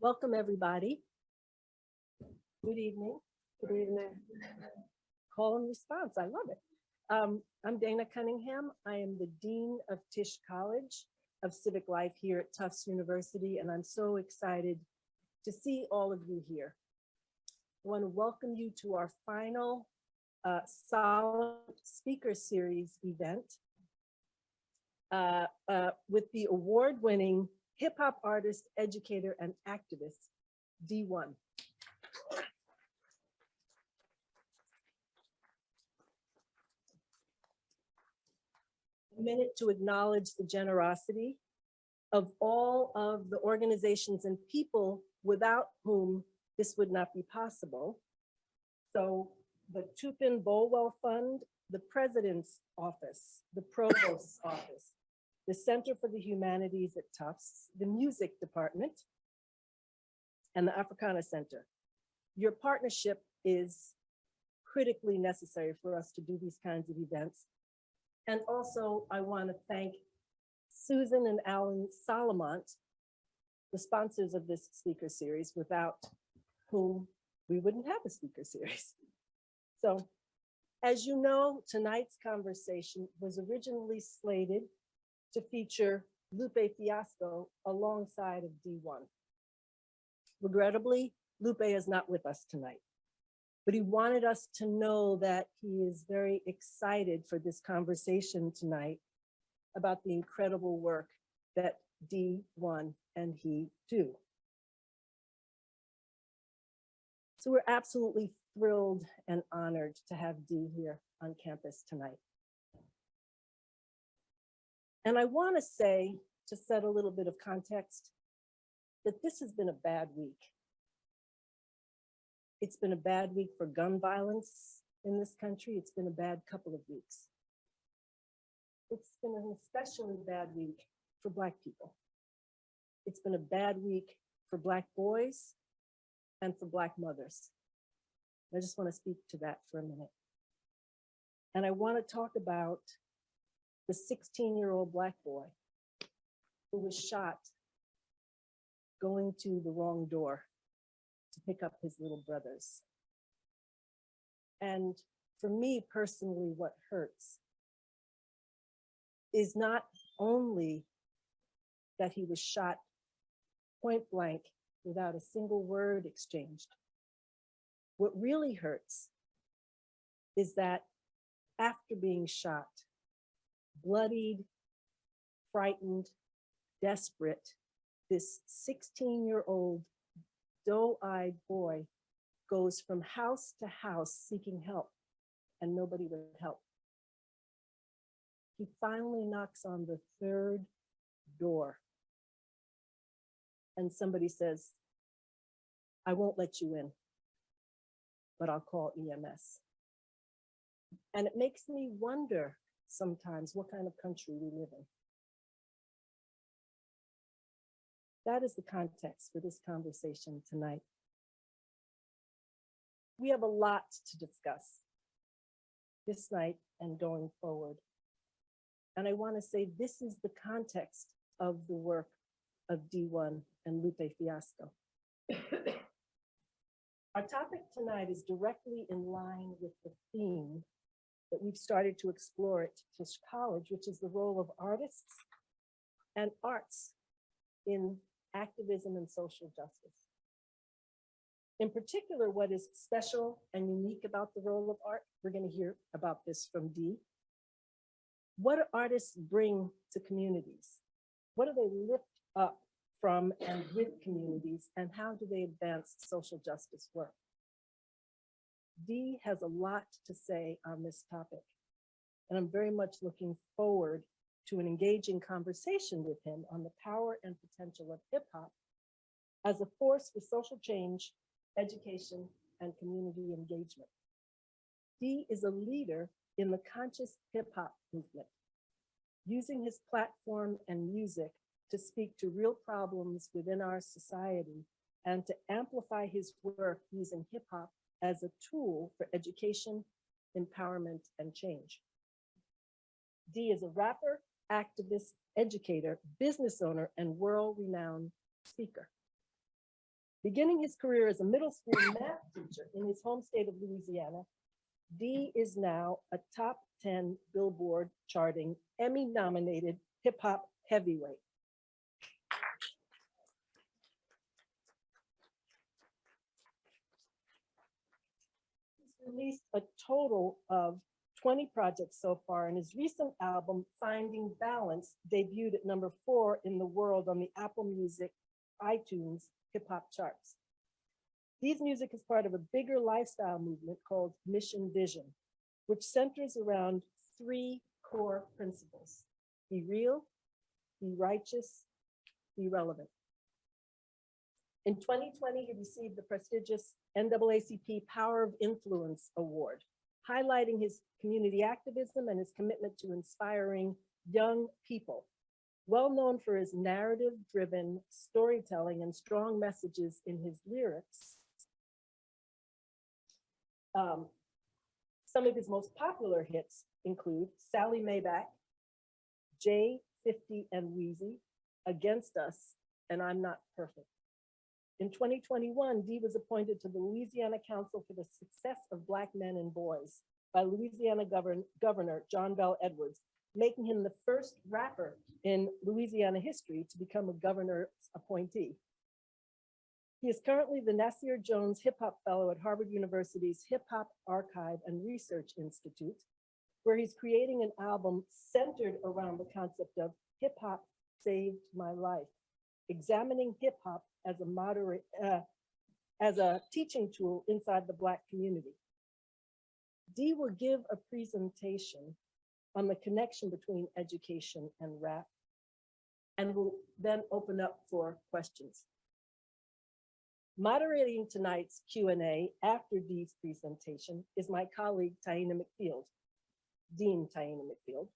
Welcome, everybody. Good evening. Good evening. Call and response. I love it. I'm Dana Cunningham. I am the Dean of Tisch College of Civic Life here at Tufts University, and I'm so excited to see all of you here. I want to welcome you to our final Solomont Speaker Series event with the award-winning hip-hop artist, educator, and activist, Dee-1. A minute to acknowledge the generosity of all of the organizations and people without whom this would not be possible. So the Tupin Bolwell Fund, the President's Office, the Provost's Office, the Center for the Humanities at Tufts, the Music Department, and the Africana Center. Your partnership is critically necessary for us to do these kinds of events. And also, I want to thank Susan and Alan Solomont, the sponsors of this speaker series, without whom we wouldn't have a speaker series. So, as you know, tonight's conversation was originally slated to feature Lupe Fiasco alongside of Dee-1. Regrettably, Lupe is not with us tonight, but he wanted us to know that he is very excited for this conversation tonight about the incredible work that Dee-1 and he do. So we're absolutely thrilled and honored to have Dee here on campus tonight. And I want to say, to set a little bit of context, that this has been a bad week. It's been a bad week for gun violence in this country. It's been a bad couple of weeks. It's been an especially bad week for Black people. It's been a bad week for Black boys and for Black mothers. I just want to speak to that for a minute. And I want to talk about the 16-year-old Black boy who was shot going to the wrong door to pick up his little brothers. And for me personally, what hurts is not only that he was shot point blank without a single word exchanged. What really hurts is that after being shot, bloodied, frightened, desperate, this 16-year-old doe-eyed boy goes from house to house seeking help, and nobody would help. He finally knocks on the third door, and somebody says, "I won't let you in, but I'll call EMS." And it makes me wonder sometimes what kind of country we live in. That is the context for this conversation tonight. We have a lot to discuss this night and going forward. And I want to say this is the context of the work of Dee-1 and Lupe Fiasco. Our topic tonight is directly in line with the theme that we've started to explore at Tisch College, which is the role of artists and arts in activism and social justice. In particular, what is special and unique about the role of art, we're going to hear about this from Dee. What do artists bring to communities? What do they lift up from and with communities, and how do they advance social justice work? Dee has a lot to say on this topic, and I'm very much looking forward to an engaging conversation with him on the power and potential of hip hop as a force for social change, education, and community engagement. Dee is a leader in the conscious hip hop movement, using his platform and music to speak to real problems within our society and to amplify his work using hip hop as a tool for education, empowerment, and change. Dee is a rapper, activist, educator, business owner, and world-renowned speaker. Beginning his career as a middle school math teacher in his home state of Louisiana, Dee is now a top 10 Billboard charting, Emmy-nominated hip-hop heavyweight. He's released a total of 20 projects so far, and his recent album, Finding Balance, debuted at number 4 in the world on the Apple Music iTunes hip-hop charts. Dee's music is part of a bigger lifestyle movement called Mission Vision, which centers around 3 core principles: be real, be righteous, be relevant. In 2020, he received the prestigious NAACP Power of Influence Award, highlighting his community activism and his commitment to inspiring young people. Well known for his narrative-driven storytelling and strong messages in his lyrics, some of his most popular hits include Sallie Mae Back, J50 and Weezy, Against Us, and I'm Not Perfect. In 2021, Dee was appointed to the Louisiana Council for the Success of Black Men and Boys by Louisiana Governor John Bel Edwards, making him the first rapper in Louisiana history to become a governor's appointee. He is currently the Nasir Jones Hip Hop Fellow at Harvard University's Hip Hop Archive and Research Institute, where he's creating an album centered around the concept of hip hop saved my life, examining hip hop as a teaching tool inside the Black community. Dee will give a presentation on the connection between education and rap, and will then open up for questions. Moderating tonight's Q&A after Dee's presentation is my colleague, Taina McField, Dean Taina McField.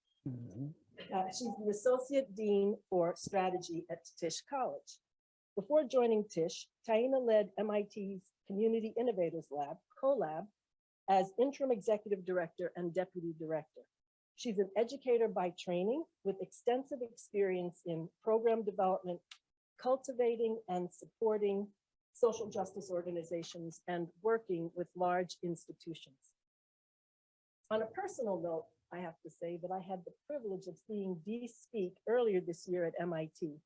She's the Associate Dean for Strategy at Tisch College. Before joining Tisch, Taina led MIT's Community Innovators Lab, CoLab, as Interim Executive Director and Deputy Director. She's an educator by training with extensive experience in program development, cultivating and supporting social justice organizations, and working with large institutions. On a personal note, I have to say that I had the privilege of seeing Dee speak earlier this year at MIT.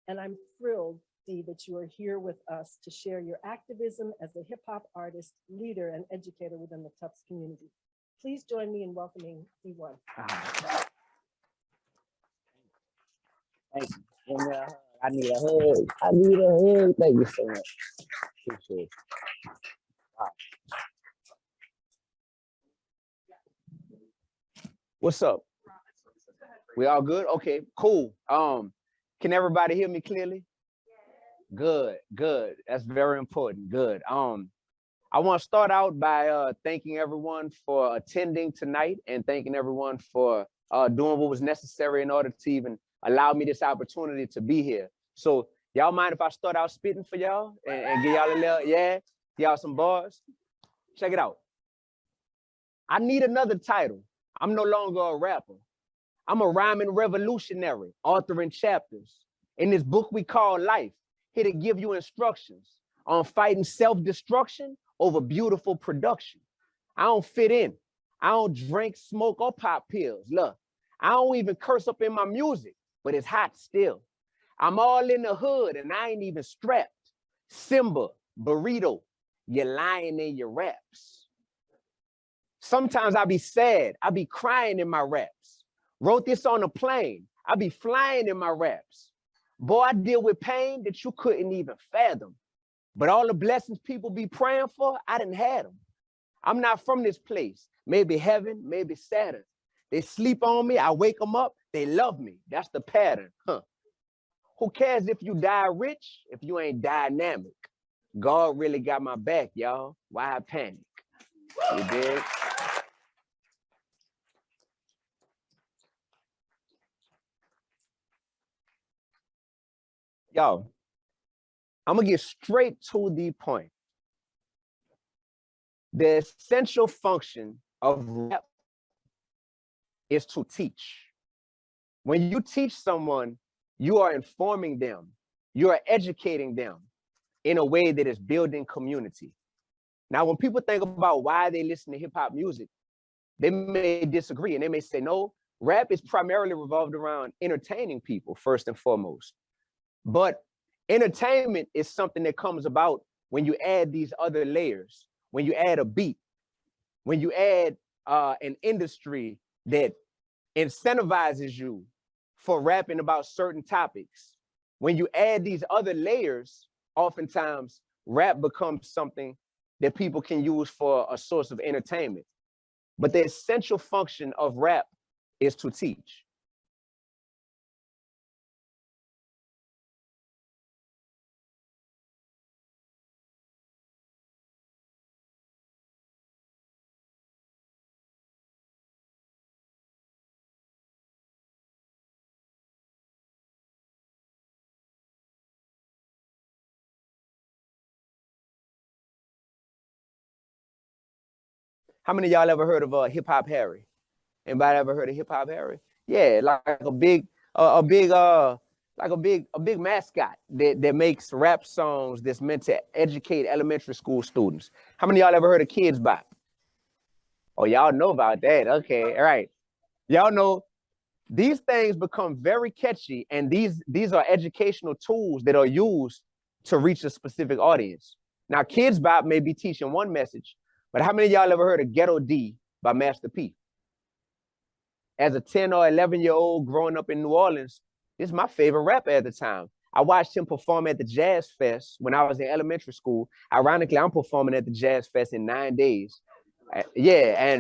And I'm thrilled, Dee, that you are here with us to share your activism as a hip hop artist, leader, and educator within the Tufts community. Please join me in welcoming Dee-1. Thank you. And, I need a hug. I need a hug. Thank you so much. Appreciate it. Wow. What's up? We all good? Okay, cool. Can everybody hear me clearly? Good, good. That's very important. Good. I want to start out by thanking everyone for attending tonight and thanking everyone for doing what was necessary in order to even allow me this opportunity to be here. So y'all mind if I start out spitting for y'all and give y'all a little, give y'all some bars? Check it out. I need another title. I'm no longer a rapper. I'm a rhyming revolutionary, authoring chapters. In this book we call life, here to give you instructions on fighting self-destruction over beautiful production. I don't fit in. I don't drink, smoke, or pop pills. Look, I don't even curse up in my music, but it's hot still. I'm all in the hood and I ain't even strapped. Simba, burrito, you're lying in your raps. Sometimes I be sad, I be crying in my raps. Wrote this on a plane, I be flying in my raps. Boy, I deal with pain that you couldn't even fathom. But all the blessings people be praying for, I didn't have them. I'm not from this place. Maybe heaven, maybe Saturn. They sleep on me, I wake them up, they love me. That's the pattern, huh? Who cares if you die rich, if you ain't dynamic? God really got my back, y'all. Why I panic? You dig? Yo, I'm gonna get straight to the point. The essential function of rap is to teach. When you teach someone, you are informing them, you are educating them. in a way that is building community. Now, when people think about why they listen to hip hop music, they may disagree and they may say, no, rap is primarily revolved around entertaining people first and foremost. But entertainment is something that comes about when you add these other layers, when you add a beat, when you add an industry that incentivizes you for rapping about certain topics. When you add these other layers, oftentimes rap becomes something that people can use for a source of entertainment. But the essential function of rap is to teach. How many of y'all ever heard of Hip Hop Harry? Anybody ever heard of Hip Hop Harry? Yeah, like a big mascot that makes rap songs that's meant to educate elementary school students. How many of y'all ever heard of Kids Bop? Oh, y'all know about that. Okay, all right. Y'all know these things become very catchy, and these are educational tools that are used to reach a specific audience. Now, Kids Bop may be teaching one message, but how many of y'all ever heard of Ghetto D by Master P? As a 10 or 11-year-old growing up in New Orleans, this is my favorite rapper at the time. I watched him perform at the Jazz Fest when I was in elementary school. Ironically, I'm performing at the Jazz Fest in 9 days. Yeah,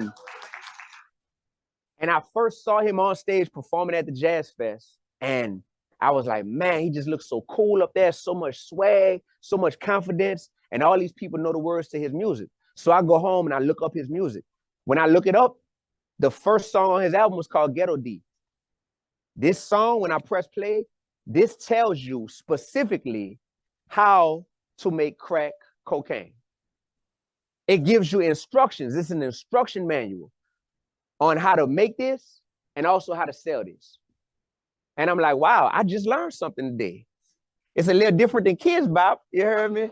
and I first saw him on stage performing at the Jazz Fest, and I was like, man, he just looks so cool up there, so much swag, so much confidence, and all these people know the words to his music. So I go home and I look up his music. When I look it up, the first song on his album was called Ghetto D. This song, when I press play, this tells you specifically how to make crack cocaine. It gives you instructions. It's an instruction manual on how to make this and also how to sell this. And I'm like, wow, I just learned something today. It's a little different than Kids Bop, you heard me?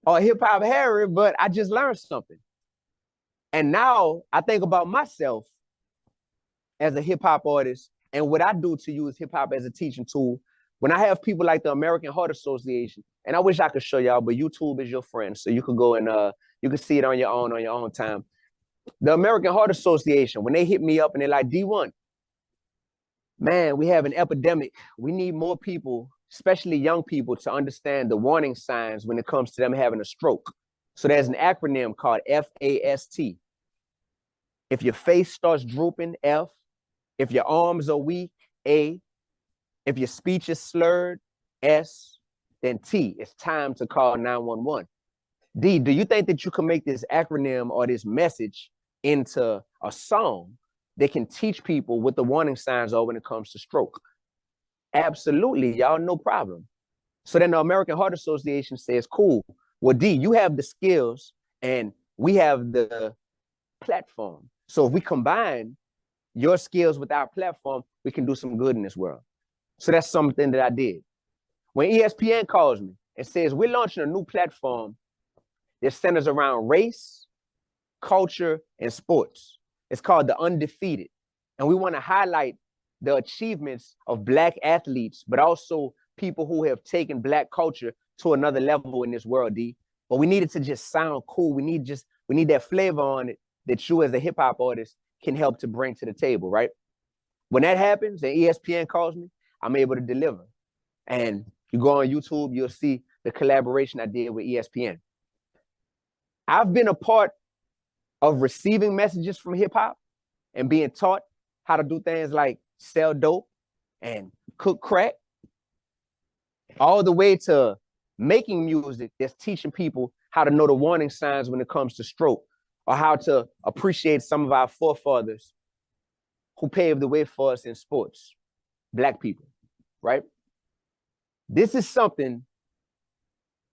Or Hip Hop Harry, but I just learned something. And now I think about myself as a hip hop artist and what I do to use hip hop as a teaching tool. When I have people like the American Heart Association, and I wish I could show y'all, but YouTube is your friend, so you could go and you can see it on your own time. The American Heart Association, when they hit me up and they're like, Dee-1, man, we have an epidemic. We need more people, especially young people, to understand the warning signs when it comes to them having a stroke. So there's an acronym called FAST. If your face starts drooping, F. If your arms are weak, A. If your speech is slurred, S. Then T, it's time to call 911. D, do you think that you can make this acronym or this message into a song that can teach people what the warning signs are when it comes to stroke? Absolutely, y'all, no problem. So then the American Heart Association says, cool, well, D, you have the skills and we have the platform. So if we combine your skills with our platform, we can do some good in this world. So that's something that I did. When ESPN calls me and says, we're launching a new platform that centers around race, culture, and sports. It's called The Undefeated. And we want to highlight the achievements of Black athletes, but also people who have taken Black culture to another level in this world, D. But we need it to just sound cool. We need that flavor on it that you as a hip hop artist can help to bring to the table, right? When that happens and ESPN calls me, I'm able to deliver. And you go on YouTube, you'll see the collaboration I did with ESPN. I've been a part of receiving messages from hip hop and being taught how to do things like sell dope and cook crack, all the way to making music that's teaching people how to know the warning signs when it comes to stroke, or how to appreciate some of our forefathers who paved the way for us in sports, Black people, right? This is something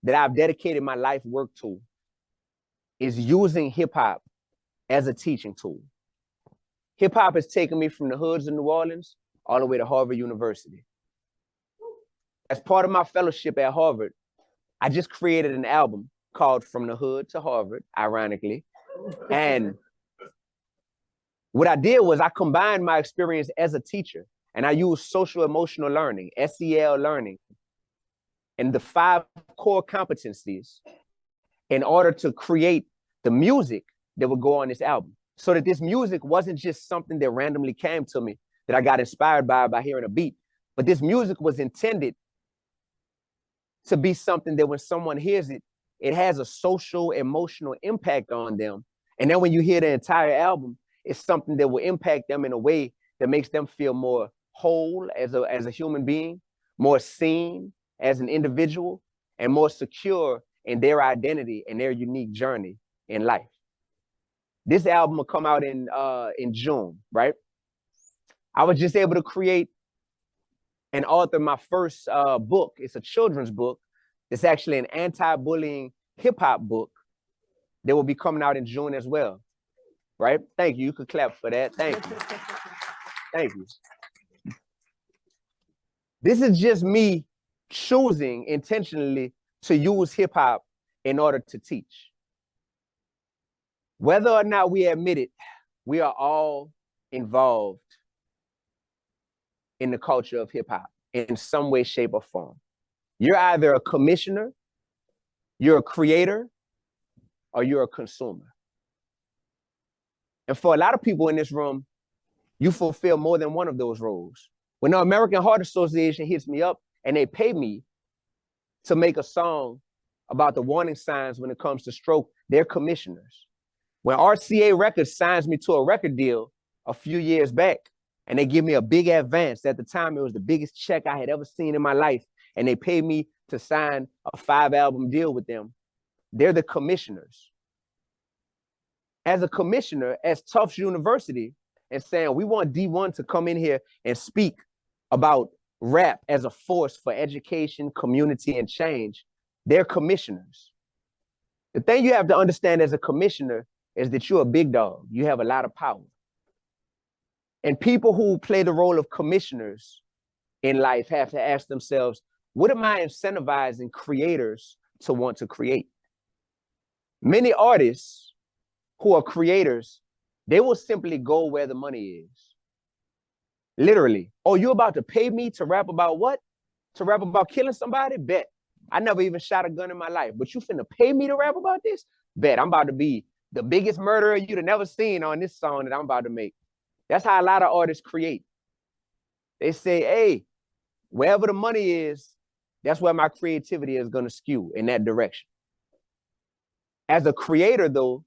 that I've dedicated my life work to, is using hip hop as a teaching tool. Hip hop has taken me from the hoods of New Orleans all the way to Harvard University. As part of my fellowship at Harvard, I just created an album called From the Hood to Harvard, ironically. And what I did was I combined my experience as a teacher, and I used social emotional learning, SEL learning, and the 5 core competencies in order to create the music that would go on this album. So that this music wasn't just something that randomly came to me, that I got inspired by hearing a beat, but this music was intended to be something that when someone hears it, it has a social, emotional impact on them. And then when you hear the entire album, it's something that will impact them in a way that makes them feel more whole as a human being, more seen as an individual, and more secure in their identity and their unique journey in life. This album will come out in June, right? I was just able to create and author my first book. It's a children's book. It's actually an anti-bullying hip-hop book that will be coming out in June as well, right? Thank you. You could clap for that. Thank you. Thank you. This is just me choosing intentionally to use hip-hop in order to teach. Whether or not we admit it, we are all involved in the culture of hip-hop in some way, shape, or form. You're either a commissioner, you're a creator, or you're a consumer. And for a lot of people in this room, you fulfill more than one of those roles. When the American Heart Association hits me up and they pay me to make a song about the warning signs when it comes to stroke, they're commissioners. When RCA Records signs me to a record deal a few years back, and they give me a big advance, at the time it was the biggest check I had ever seen in my life, and they paid me to sign a 5-album deal with them, they're the commissioners. As a commissioner, as Tufts University, and saying, we want Dee-1 to come in here and speak about rap as a force for education, community, and change, they're commissioners. The thing you have to understand as a commissioner is that you're a big dog. You have a lot of power. And people who play the role of commissioners in life have to ask themselves, what am I incentivizing creators to want to create? Many artists who are creators, they will simply go where the money is. Literally. Oh, you about to pay me to rap about what? To rap about killing somebody? Bet. I never even shot a gun in my life, but you finna pay me to rap about this? Bet. I'm about to be the biggest murderer you'd have never seen on this song that I'm about to make. That's how a lot of artists create. They say, hey, wherever the money is, that's where my creativity is going to skew in that direction. As a creator, though,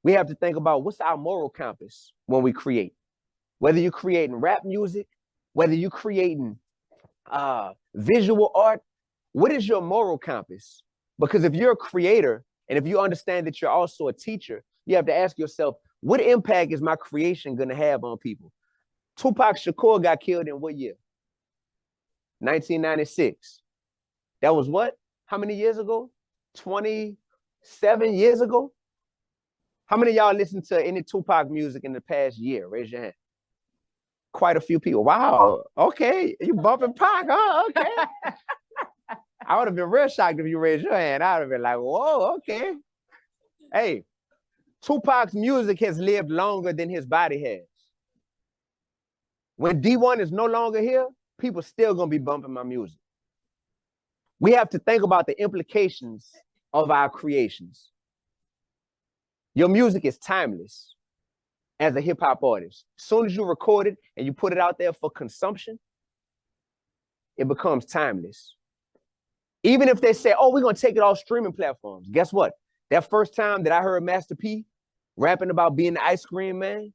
we have to think about what's our moral compass when we create. Whether you're creating rap music, whether you're creating visual art, what is your moral compass? Because if you're a creator, and if you understand that you're also a teacher, you have to ask yourself, what impact is my creation going to have on people? Tupac Shakur got killed in what year? 1996. That was what? How many years ago? 27 years ago? How many of y'all listened to any Tupac music in the past year? Raise your hand. Quite a few people. Wow. Okay. You bumping Pac, huh? Okay. I would have been real shocked if you raised your hand. I would have been like, whoa, okay. Hey, Tupac's music has lived longer than his body has. When Dee-1 is no longer here, people still gonna be bumping my music. We have to think about the implications of our creations. Your music is timeless as a hip hop artist. As soon as you record it and you put it out there for consumption, it becomes timeless. Even if they say, oh, we're gonna take it off streaming platforms. Guess what? That first time that I heard Master P rapping about being the ice cream man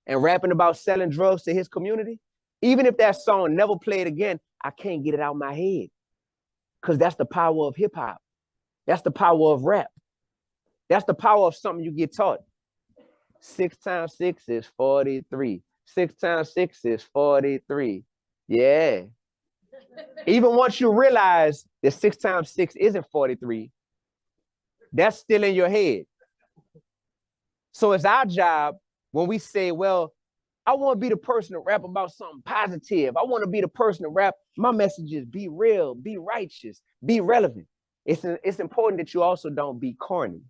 and rapping about selling drugs to his community, even if that song never played again, I can't get it out of my head. Because that's the power of hip hop. That's the power of rap. That's the power of something you get taught. 6 times 6 is 43. 6 times 6 is 43. Yeah. Even once you realize that 6 times 6 isn't 43, that's still in your head. So it's our job when we say, well, I want to be the person to rap about something positive. I want to be the person to rap. My message is be real, be righteous, be relevant. it's important that you also don't be corny.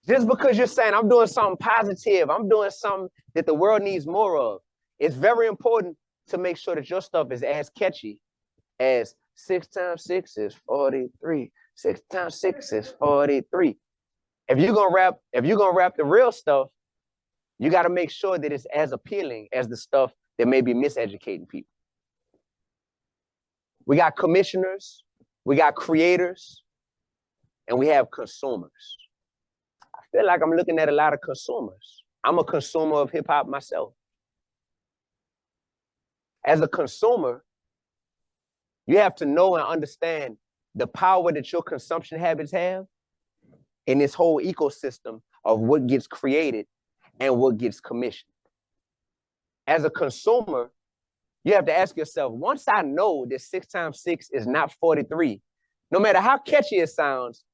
Just because you're saying, I'm doing something positive, I'm doing something that the world needs more of, it's very important to make sure that your stuff is as catchy as 6 times 6 is 43. 6 times 6 is 43. If you're gonna rap the real stuff, you got to make sure that it's as appealing as the stuff that may be miseducating people. We got commissioners, we got creators, and we have consumers. I feel like I'm looking at a lot of consumers. I'm a consumer of hip hop myself. As a consumer, you have to know and understand the power that your consumption habits have in this whole ecosystem of what gets created and what gets commissioned. As a consumer, you have to ask yourself, once I know that 6 times 6 is not 43, no matter how catchy it sounds,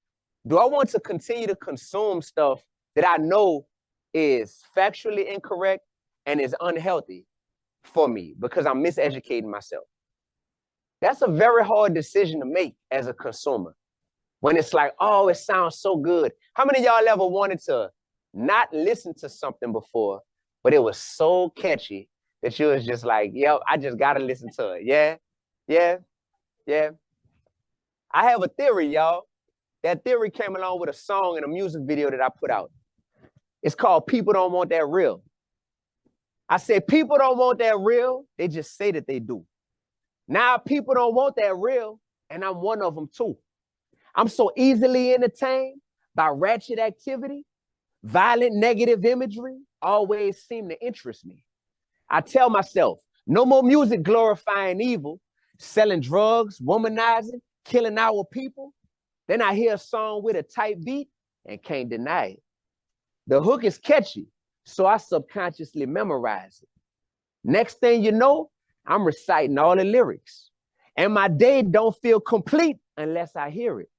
do I want to continue to consume stuff that I know is factually incorrect and is unhealthy for me because I'm miseducating myself? That's a very hard decision to make as a consumer. When it's like, oh, it sounds so good. How many of y'all ever wanted to not listen to something before, but it was so catchy that you was just like, yo, I just gotta listen to it. Yeah, yeah, yeah. I have a theory, y'all. That theory came along with a song and a music video that I put out. It's called People Don't Want That Real. I said, people don't want that real. They just say that they do. Now people don't want that real, and I'm one of them too. I'm so easily entertained by ratchet activity, violent negative imagery always seem to interest me. I tell myself, no more music glorifying evil, selling drugs, womanizing, killing our people. Then I hear a song with a tight beat and can't deny it. The hook is catchy, so I subconsciously memorize it. Next thing you know, I'm reciting all the lyrics. And my day don't feel complete unless I hear it.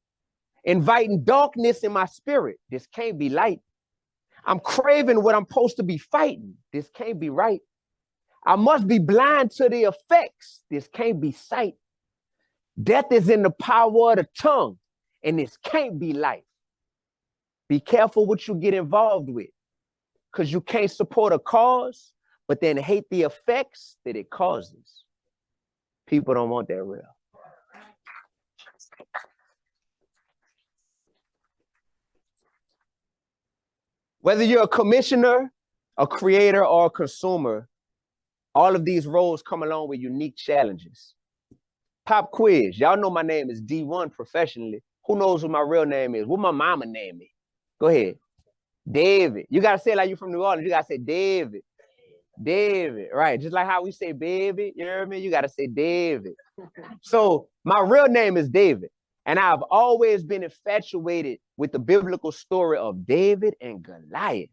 Inviting darkness in my spirit. This can't be light. I'm craving what I'm supposed to be fighting. This can't be right. I must be blind to the effects. This can't be sight. Death is in the power of the tongue, and this can't be life. Be careful what you get involved with, because you can't support a cause, but then hate the effects that it causes. People don't want that real. Whether you're a commissioner, a creator, or a consumer, all of these roles come along with unique challenges. Pop quiz. Y'all know my name is Dee-1 professionally. Who knows what my real name is? What my mama named me? Go ahead. David. You got to say it like you're from New Orleans. You got to say David. David. Right. Just like how we say baby. You know what I mean? You got to say David. So my real name is David. And I've always been infatuated with the biblical story of David and Goliath.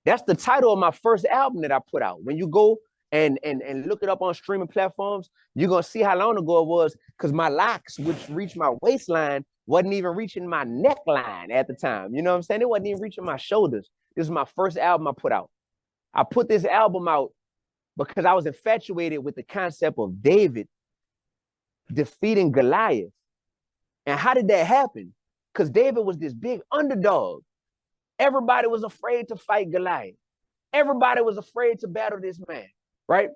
That's the title of my first album that I put out. When you go and look it up on streaming platforms, you're going to see how long ago it was, because my locks, which reached my waistline, wasn't even reaching my neckline at the time. You know what I'm saying? It wasn't even reaching my shoulders. This is my first album I put out. I put this album out because I was infatuated with the concept of David defeating Goliath. And how did that happen? Because David was this big underdog. Everybody was afraid to fight Goliath. Everybody was afraid to battle this man, right?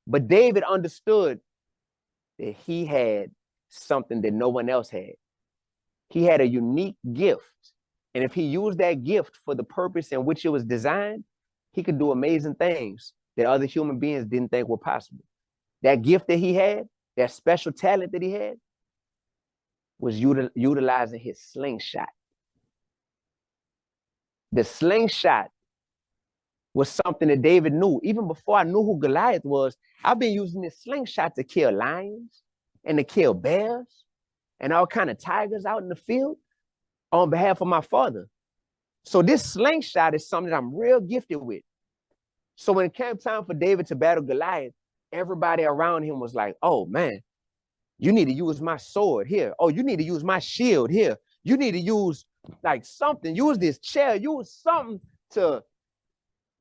But David understood that he had something that no one else had. He had a unique gift. And if he used that gift for the purpose in which it was designed, he could do amazing things that other human beings didn't think were possible. That gift that he had, that special talent that he had, was utilizing his slingshot. The slingshot was something that David knew. Even before I knew who Goliath was, I've been using this slingshot to kill lions and to kill bears and all kind of tigers out in the field on behalf of my father. So this slingshot is something that I'm real gifted with. So when it came time for David to battle Goliath, everybody around him was like, oh man, you need to use my sword here. Oh, you need to use my shield here. You need to use like something, use this chair, use something to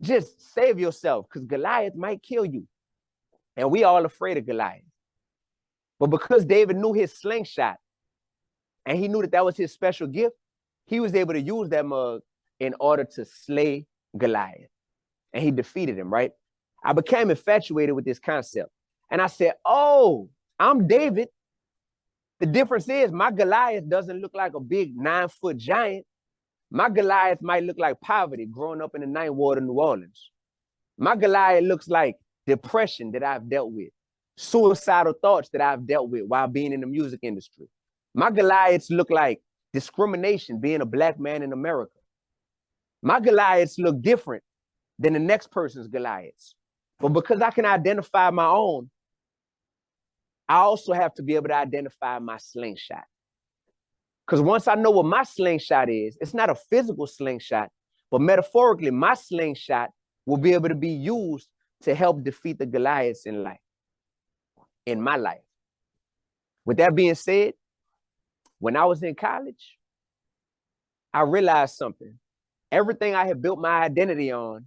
just save yourself, because Goliath might kill you. And we all afraid of Goliath. But because David knew his slingshot and he knew that that was his special gift, he was able to use that mug in order to slay Goliath. And he defeated him, right? I became infatuated with this concept. And I said, oh, I'm David. The difference is my Goliath doesn't look like a big 9-foot giant. My Goliath might look like poverty growing up in the Ninth Ward of New Orleans. My Goliath looks like depression that I've dealt with, suicidal thoughts that I've dealt with while being in the music industry. My Goliaths look like discrimination being a Black man in America. My Goliaths look different than the next person's Goliaths. But because I can identify my own, I also have to be able to identify my slingshot. Because once I know what my slingshot is, it's not a physical slingshot, but metaphorically, my slingshot will be able to be used to help defeat the Goliaths in life, in my life. With that being said, when I was in college, I realized something. Everything I had built my identity on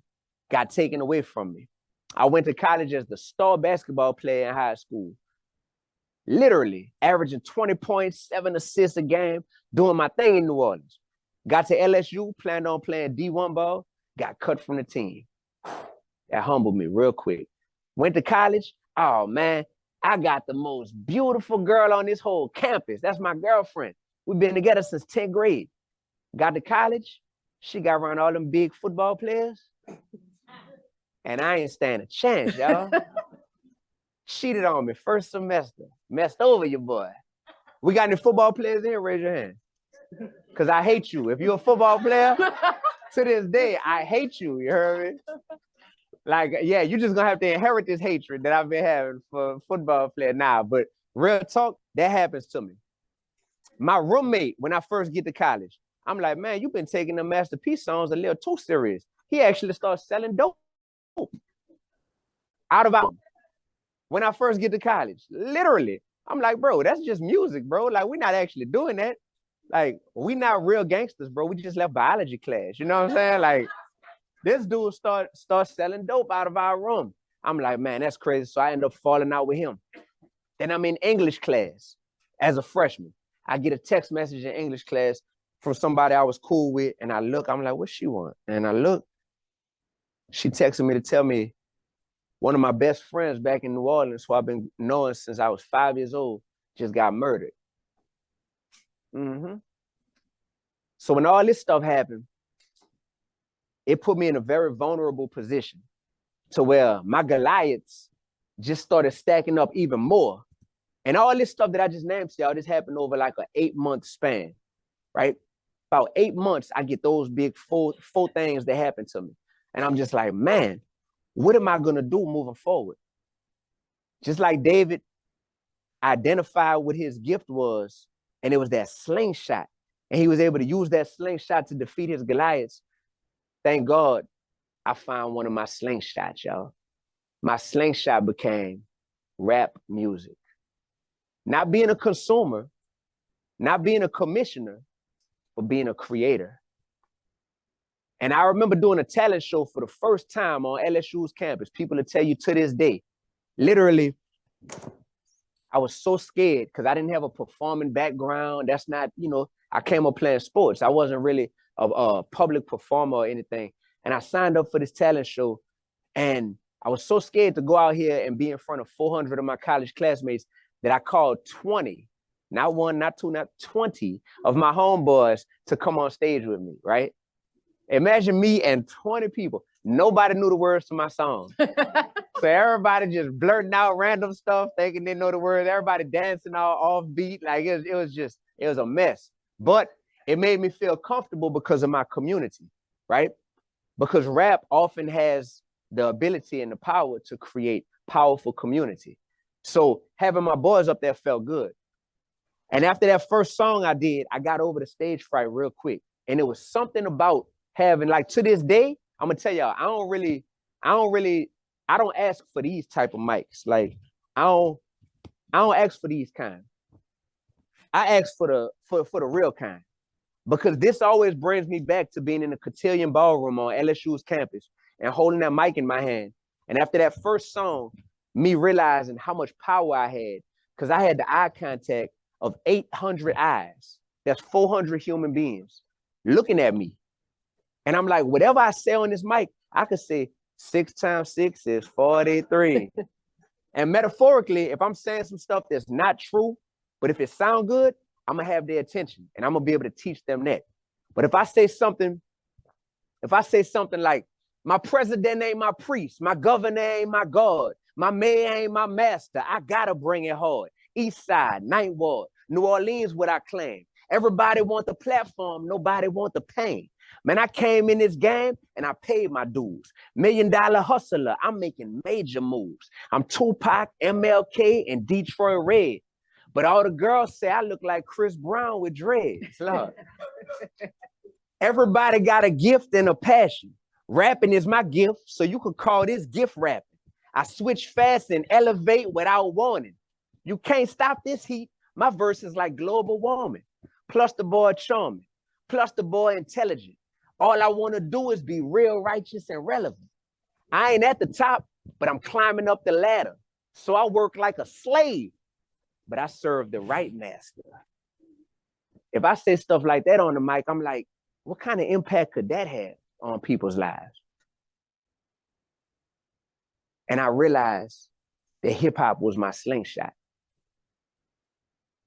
got taken away from me. I went to college as the star basketball player in high school, literally averaging 20 points, 7 assists a game, doing my thing in New Orleans. Got to LSU, planned on playing D1 ball, got cut from the team. That humbled me real quick. Went to college. Oh man, I got the most beautiful girl on this whole campus. That's my girlfriend. We've been together since 10th grade. Got to college. She got around all them big football players. And I ain't stand a chance, y'all. Cheated on me first semester. Messed over you, boy. We got any football players in here? Raise your hand. Because I hate you. If you're a football player, to this day, I hate you. You heard me? Like, yeah, you're just going to have to inherit this hatred that I've been having for football players now. But real talk, that happens to me. My roommate, when I first get to college, I'm like, man, you've been taking the Master P songs a little too serious. He actually starts selling dope out of our. When I first get to college, literally, I'm like, bro, that's just music, bro. Like, we're not actually doing that. Like, we not real gangsters, bro. We just left biology class. You know what I'm saying? Like, this dude start selling dope out of our room. I'm like, man, that's crazy. So I end up falling out with him. Then I'm in English class as a freshman. I get a text message in English class from somebody I was cool with, and I look, I'm like, what she want? And I look, she texted me to tell me one of my best friends back in New Orleans, who I've been knowing since I was 5 years old, just got murdered. So when all this stuff happened, it put me in a very vulnerable position to where my Goliaths just started stacking up even more. And all this stuff that I just named to y'all, this happened over like an 8-month span, right? About 8 months, I get those big four things that happen to me. And I'm just like, man, what am I gonna do moving forward? Just like David identified what his gift was, and it was that slingshot. And he was able to use that slingshot to defeat his Goliaths. Thank God I found one of my slingshots, y'all. My slingshot became rap music. Not being a consumer, not being a commissioner, but being a creator. And I remember doing a talent show for the first time on LSU's campus. People will tell you to this day, literally, I was so scared because I didn't have a performing background. That's not, I came up playing sports. I wasn't really a public performer or anything. And I signed up for this talent show. And I was so scared to go out here and be in front of 400 of my college classmates that I called 20, not one, not two, not 20 of my homeboys to come on stage with me, right? Imagine me and 20 people. Nobody knew the words to my song. So everybody just blurting out random stuff, thinking they know the words. Everybody dancing all offbeat. Like it was a mess. But it made me feel comfortable because of my community, right? Because rap often has the ability and the power to create powerful community. So having my boys up there felt good. And after that first song I did, I got over the stage fright real quick. And it was something about having, like, to this day, I'm gonna tell y'all, I don't ask for these type of mics. Like, I don't ask for these kind. I ask for the real kind. Because this always brings me back to being in the Cotillion Ballroom on LSU's campus and holding that mic in my hand. And after that first song, me realizing how much power I had, because I had the eye contact of 800 eyes. That's 400 human beings looking at me. And I'm like, whatever I say on this mic, I could say 6 times 6 is 43. And metaphorically, if I'm saying some stuff that's not true, but if it sounds good, I'm gonna have their attention and I'm gonna be able to teach them that. But if I say something like, my president ain't my priest, my governor ain't my God, my mayor ain't my master, I gotta bring it hard. East Side, Ninth Ward, New Orleans, what I claim. Everybody want the platform, nobody want the pain. Man, I came in this game and I paid my dues. $1 million hustler, I'm making major moves. I'm Tupac, MLK, and Detroit Red. But all the girls say I look like Chris Brown with dreads. Lord. Everybody got a gift and a passion. Rapping is my gift, so you could call this gift rapping. I switch fast and elevate without warning. You can't stop this heat. My verse is like global warming. Plus the boy charming. Plus the boy intelligent. All I want to do is be real, righteous, and relevant. I ain't at the top, but I'm climbing up the ladder. So I work like a slave, but I serve the right master. If I say stuff like that on the mic, I'm like, what kind of impact could that have on people's lives? And I realized that hip hop was my slingshot.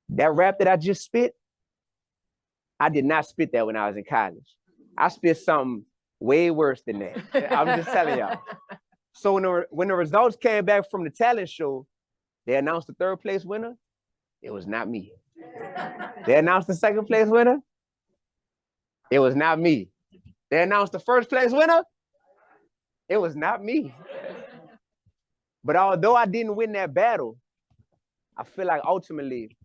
That rap that I just spit, I did not spit that when I was in college. I spit something way worse than that. I'm just telling y'all. So when the results came back from the talent show, they announced the 3rd place winner. It was not me. They announced the 2nd place winner. It was not me. They announced the 1st place winner. It was not me. But although I didn't win that battle, I feel like ultimately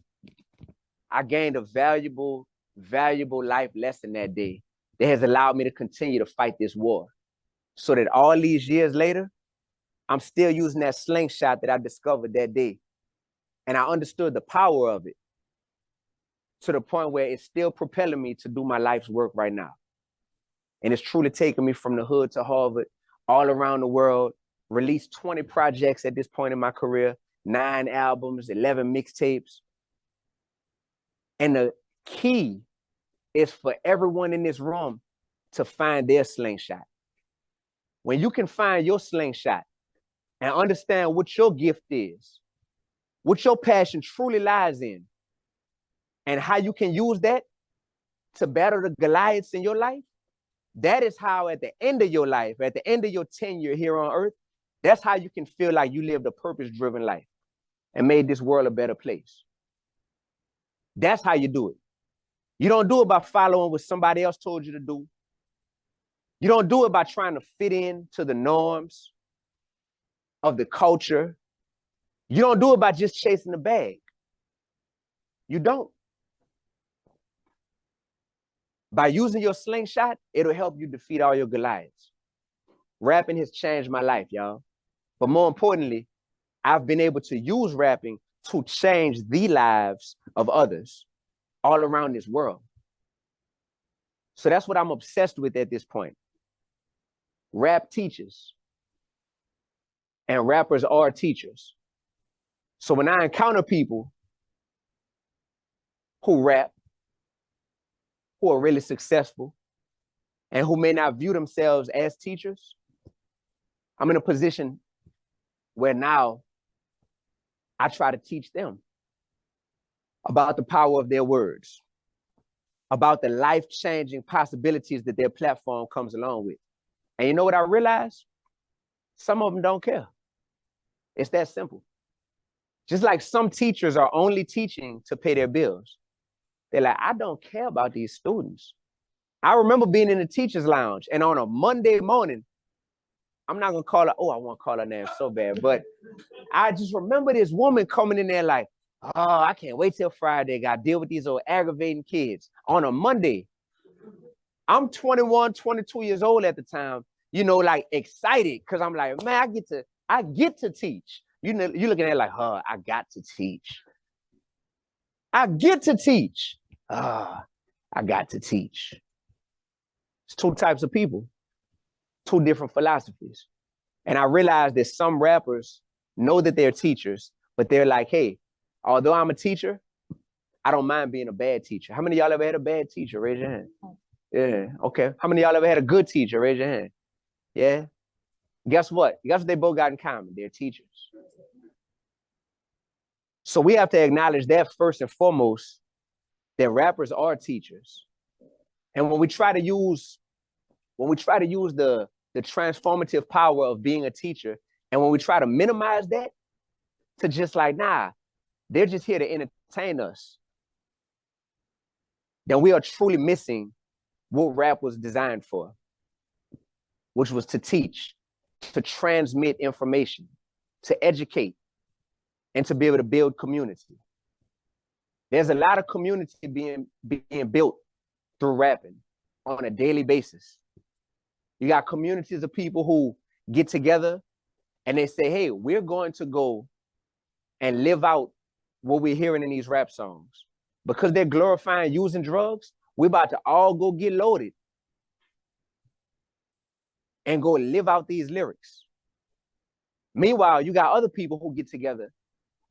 I gained a valuable life lesson that day that has allowed me to continue to fight this war. So that all these years later, I'm still using that slingshot that I discovered that day. And I understood the power of it to the point where it's still propelling me to do my life's work right now. And it's truly taking me from the hood to Harvard, all around the world, released 20 projects at this point in my career, 9 albums, 11 mixtapes. And the key is for everyone in this room to find their slingshot. When you can find your slingshot and understand what your gift is, what your passion truly lies in, and how you can use that to battle the Goliaths in your life, that is how at the end of your life, at the end of your tenure here on earth, that's how you can feel like you lived a purpose-driven life and made this world a better place. That's how you do it. You don't do it by following what somebody else told you to do. You don't do it by trying to fit in to the norms of the culture. You don't do it by just chasing the bag. You don't. By using your slingshot, it'll help you defeat all your Goliaths. Rapping has changed my life, y'all. But more importantly, I've been able to use rapping to change the lives of others all around this world. So that's what I'm obsessed with at this point. Rap teaches. And rappers are teachers. So when I encounter people who rap, who are really successful, and who may not view themselves as teachers, I'm in a position where now I try to teach them about the power of their words, about the life-changing possibilities that their platform comes along with. And you know what I realized? Some of them don't care. It's that simple. Just like some teachers are only teaching to pay their bills. They're like, I don't care about these students. I remember being in the teacher's lounge, and on a Monday morning, I'm not gonna call her, oh, I want to call her name so bad, but I just remember this woman coming in there like, oh, I can't wait till Friday, gotta deal with these old aggravating kids. On a Monday, I'm 21, 22 years old at the time, you know, like excited, because I'm like, man, I get to teach. You know, you're looking at it like, oh, I got to teach. I get to teach. I got to teach. It's 2 types of people, 2 different philosophies. And I realized that some rappers know that they're teachers, but they're like, hey, Although I'm a teacher, I don't mind being a bad teacher. How many of y'all ever had a bad teacher? Raise your hand. Yeah, okay. How many of y'all ever had a good teacher? Raise your hand. Yeah. Guess what? Guess what they both got in common? They're teachers. So we have to acknowledge that first and foremost, that rappers are teachers. And when we try to use the transformative power of being a teacher, and when we try to minimize that to just like, nah, they're just here to entertain us, then we are truly missing what rap was designed for, which was to teach, to transmit information, to educate, and to be able to build community. There's a lot of community being built through rapping on a daily basis. You got communities of people who get together and they say, hey, we're going to go and live out what we're hearing in these rap songs. Because they're glorifying using drugs, we're about to all go get loaded and go live out these lyrics. Meanwhile, you got other people who get together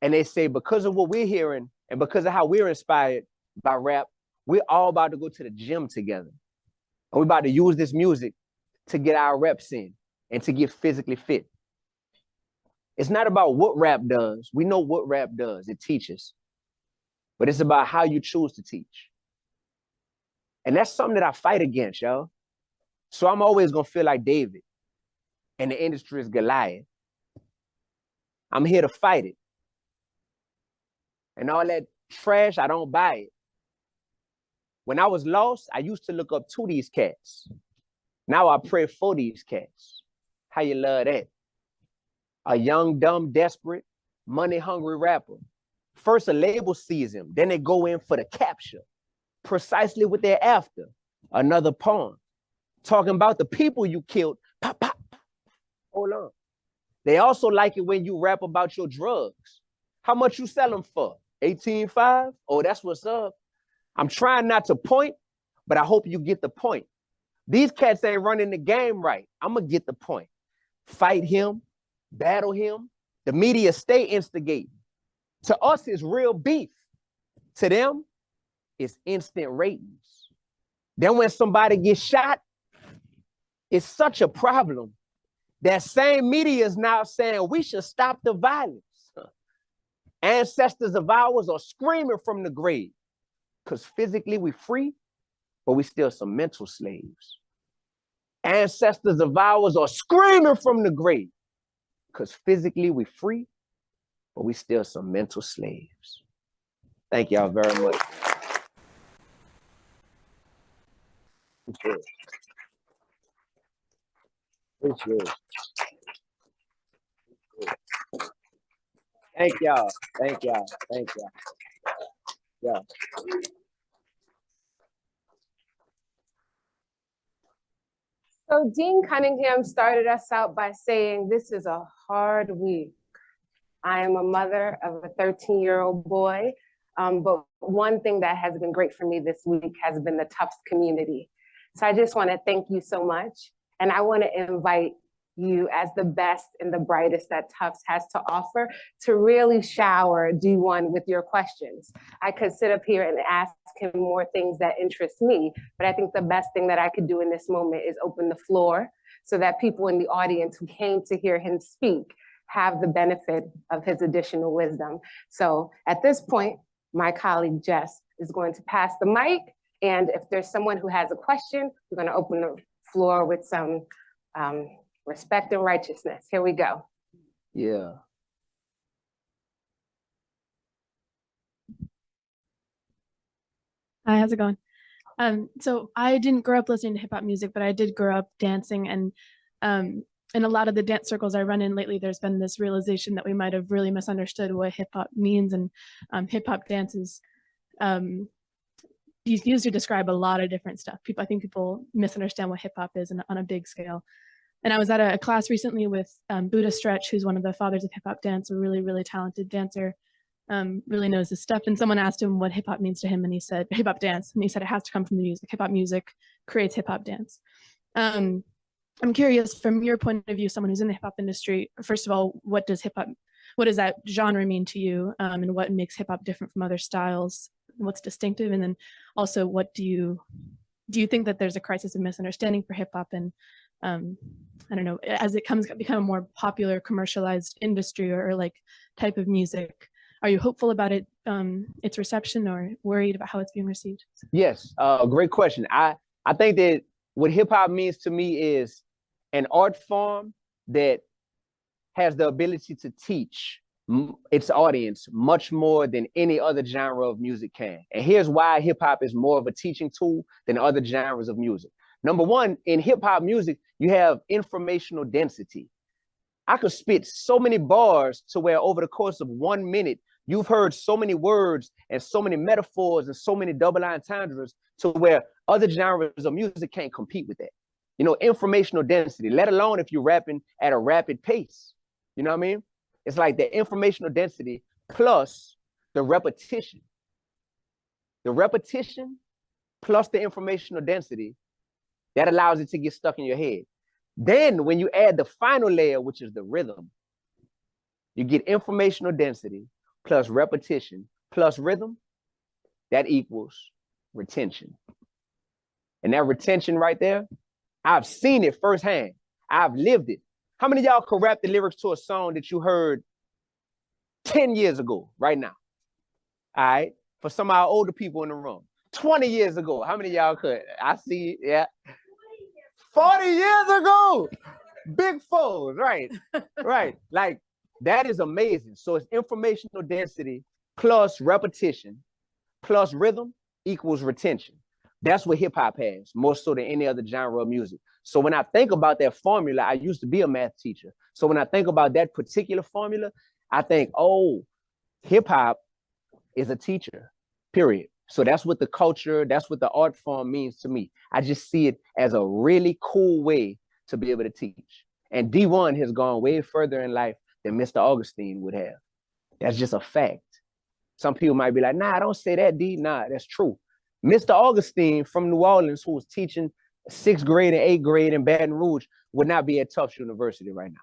and they say, because of what we're hearing and because of how we're inspired by rap, we're all about to go to the gym together. And we're about to use this music to get our reps in and to get physically fit. It's not about what rap does. We know what rap does. It teaches. But it's about how you choose to teach. And that's something that I fight against, y'all. So I'm always going to feel like David and the industry is Goliath. I'm here to fight it. And all that trash, I don't buy it. When I was lost, I used to look up to these cats. Now I pray for these cats. How you love that? A young, dumb, desperate, money-hungry rapper. First, a label sees him. Then they go in for the capture. Precisely what they're after. Another poem. Talking about the people you killed. Pop, pop. Hold on. They also like it when you rap about your drugs. How much you sell them for? 18.5? Oh, that's what's up. I'm trying not to point, but I hope you get the point. These cats ain't running the game right. I'm going to get the point. Fight him, battle him. The media stay instigating. To us, it's real beef. To them, it's instant ratings. Then when somebody gets shot, it's such a problem. That same media is now saying we should stop the violence. Ancestors of ours are screaming from the grave because physically we're free, but we still some mental slaves. Ancestors of ours are screaming from the grave because physically we're free, but we still some mental slaves. Thank y'all very much. Thank y'all. Thank y'all. Thank y'all. Yeah. So Dean Cunningham started us out by saying, this is a hard week. I am a mother of a 13-year-old boy, but one thing that has been great for me this week has been the Tufts community. So I just want to thank you so much. And I want to invite you as the best and the brightest that Tufts has to offer to really shower Dee-1 with your questions. I could sit up here and ask him more things that interest me, but I think the best thing that I could do in this moment is open the floor so that people in the audience who came to hear him speak have the benefit of his additional wisdom. So at this point, my colleague Jess is going to pass the mic, and if there's someone who has a question, we're going to open the floor with some respect and righteousness. Here we go. Yeah. Hi, how's it going? So I didn't grow up listening to hip hop music, but I did grow up dancing, and in a lot of the dance circles I run in lately, there's been this realization that we might have really misunderstood what hip hop means, and hip hop dances used to describe a lot of different stuff. I think people misunderstand what hip hop is on a big scale. And I was at a class recently with Buddha Stretch, who's one of the fathers of hip hop dance, a really, really talented dancer, really knows his stuff. And someone asked him what hip hop means to him, and he said, hip hop dance. And he said, it has to come from the music. Hip hop music creates hip hop dance. I'm curious, from your point of view, someone who's in the hip hop industry, first of all, what what does that genre mean to you, and what makes hip hop different from other styles? What's distinctive? And then also, what do you think that there's a crisis of misunderstanding for hip hop, and I don't know, as it become a more popular commercialized industry or like type of music, are you hopeful about its reception, or worried about how it's being received? Yes, great question. I think that what hip hop means to me is an art form that has the ability to teach its audience much more than any other genre of music can. And here's why hip hop is more of a teaching tool than other genres of music. Number one, in hip hop music, you have informational density. I could spit so many bars to where over the course of 1 minute, you've heard so many words and so many metaphors and so many double entendres to where other genres of music can't compete with that. You know, informational density, let alone if you're rapping at a rapid pace. You know what I mean? It's like the informational density plus the repetition. The repetition plus the informational density, that allows it to get stuck in your head. Then when you add the final layer, which is the rhythm, you get informational density plus repetition plus rhythm, that equals retention. And that retention right there, I've seen it firsthand. I've lived it. How many of y'all could rap the lyrics to a song that you heard 10 years ago right now? All right. For some of our older people in the room, 20 years ago, how many of y'all could? I see, yeah. 40 years ago, big foes, right? Right. Like, that is amazing. So it's informational density plus repetition plus rhythm equals retention. That's what hip hop has, more so than any other genre of music. So when I think about that formula, I used to be a math teacher. So when I think about that particular formula, I think, oh, hip hop is a teacher, period. So that's what the culture, that's what the art form means to me. I just see it as a really cool way to be able to teach. And Dee-1 has gone way further in life than Mr. Augustine would have. That's just a fact. Some people might be like, nah, don't say that, D. Nah, that's true. Mr. Augustine from New Orleans, who was teaching 6th grade and 8th grade in Baton Rouge, would not be at Tufts University right now.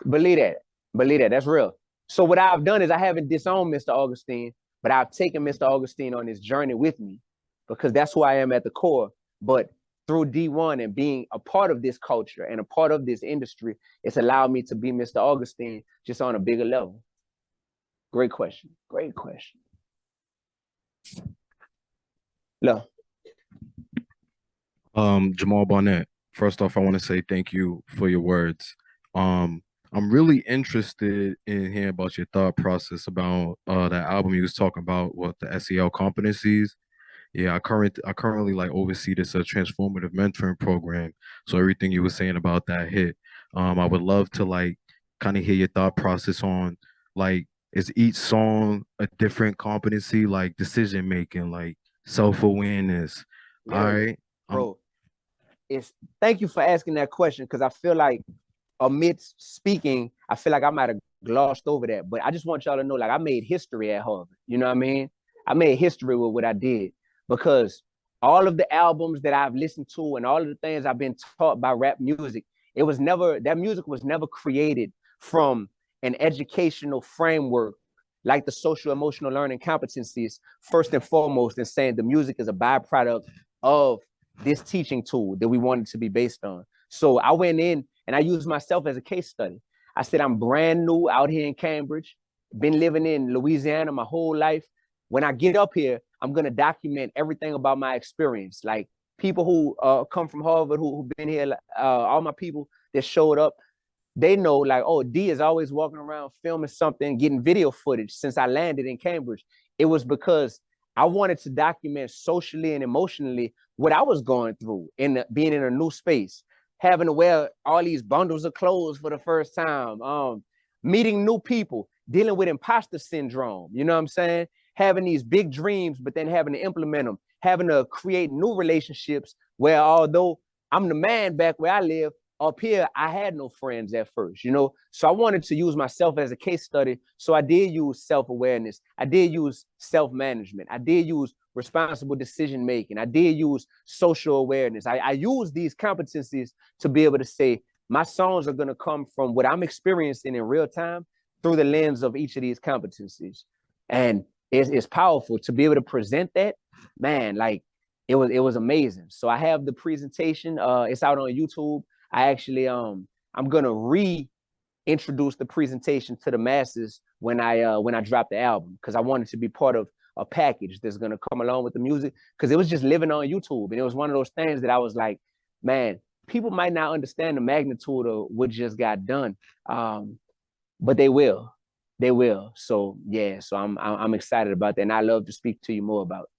Believe that. Believe that. That's real. So what I've done is I haven't disowned Mr. Augustine, but I've taken Mr. Augustine on this journey with me because that's who I am at the core. But through Dee-1 and being a part of this culture and a part of this industry, it's allowed me to be Mr. Augustine just on a bigger level. Great question. Great question. No. Jamal Barnett, first off, I want to say thank you for your words. I'm really interested in hearing about your thought process about that album you was talking about, what the SEL competencies. Yeah, I currently like oversee this transformative mentoring program. So everything you were saying about that hit. I would love to like kind of hear your thought process on like, is each song a different competency, like decision making, like self-awareness? All right. Bro, thank you for asking that question because I feel like amidst speaking, I feel like I might have glossed over that. But I just want y'all to know, like, I made history at Harvard. You know what I mean? I made history with what I did because all of the albums that I've listened to and all of the things I've been taught by rap music, that music was never created from an educational framework like the social emotional learning competencies, first and foremost, and saying the music is a byproduct of this teaching tool that we wanted to be based on. So I went in and I used myself as a case study. I said, I'm brand new out here in Cambridge, been living in Louisiana my whole life. When I get up here, I'm going to document everything about my experience. Like people who come from Harvard, who've been here, all my people that showed up, they know like, oh, D is always walking around filming something, getting video footage since I landed in Cambridge. It was because I wanted to document socially and emotionally what I was going through in being in a new space, having to wear all these bundles of clothes for the first time, meeting new people, dealing with imposter syndrome, you know what I'm saying? Having these big dreams, but then having to implement them, having to create new relationships where although I'm the man back where I live, up here, I had no friends at first, you know? So I wanted to use myself as a case study. So I did use self-awareness. I did use self-management. I did use responsible decision-making. I did use social awareness. I used these competencies to be able to say, my songs are going to come from what I'm experiencing in real time through the lens of each of these competencies. And it's powerful to be able to present that, man, like it was amazing. So I have the presentation, it's out on YouTube. I actually, I'm going to reintroduce the presentation to the masses when I drop the album, because I wanted to be part of a package that's going to come along with the music, because it was just living on YouTube. And it was one of those things that I was like, man, people might not understand the magnitude of what just got done, but they will. So yeah, so I'm excited about that, and I love to speak to you more about it.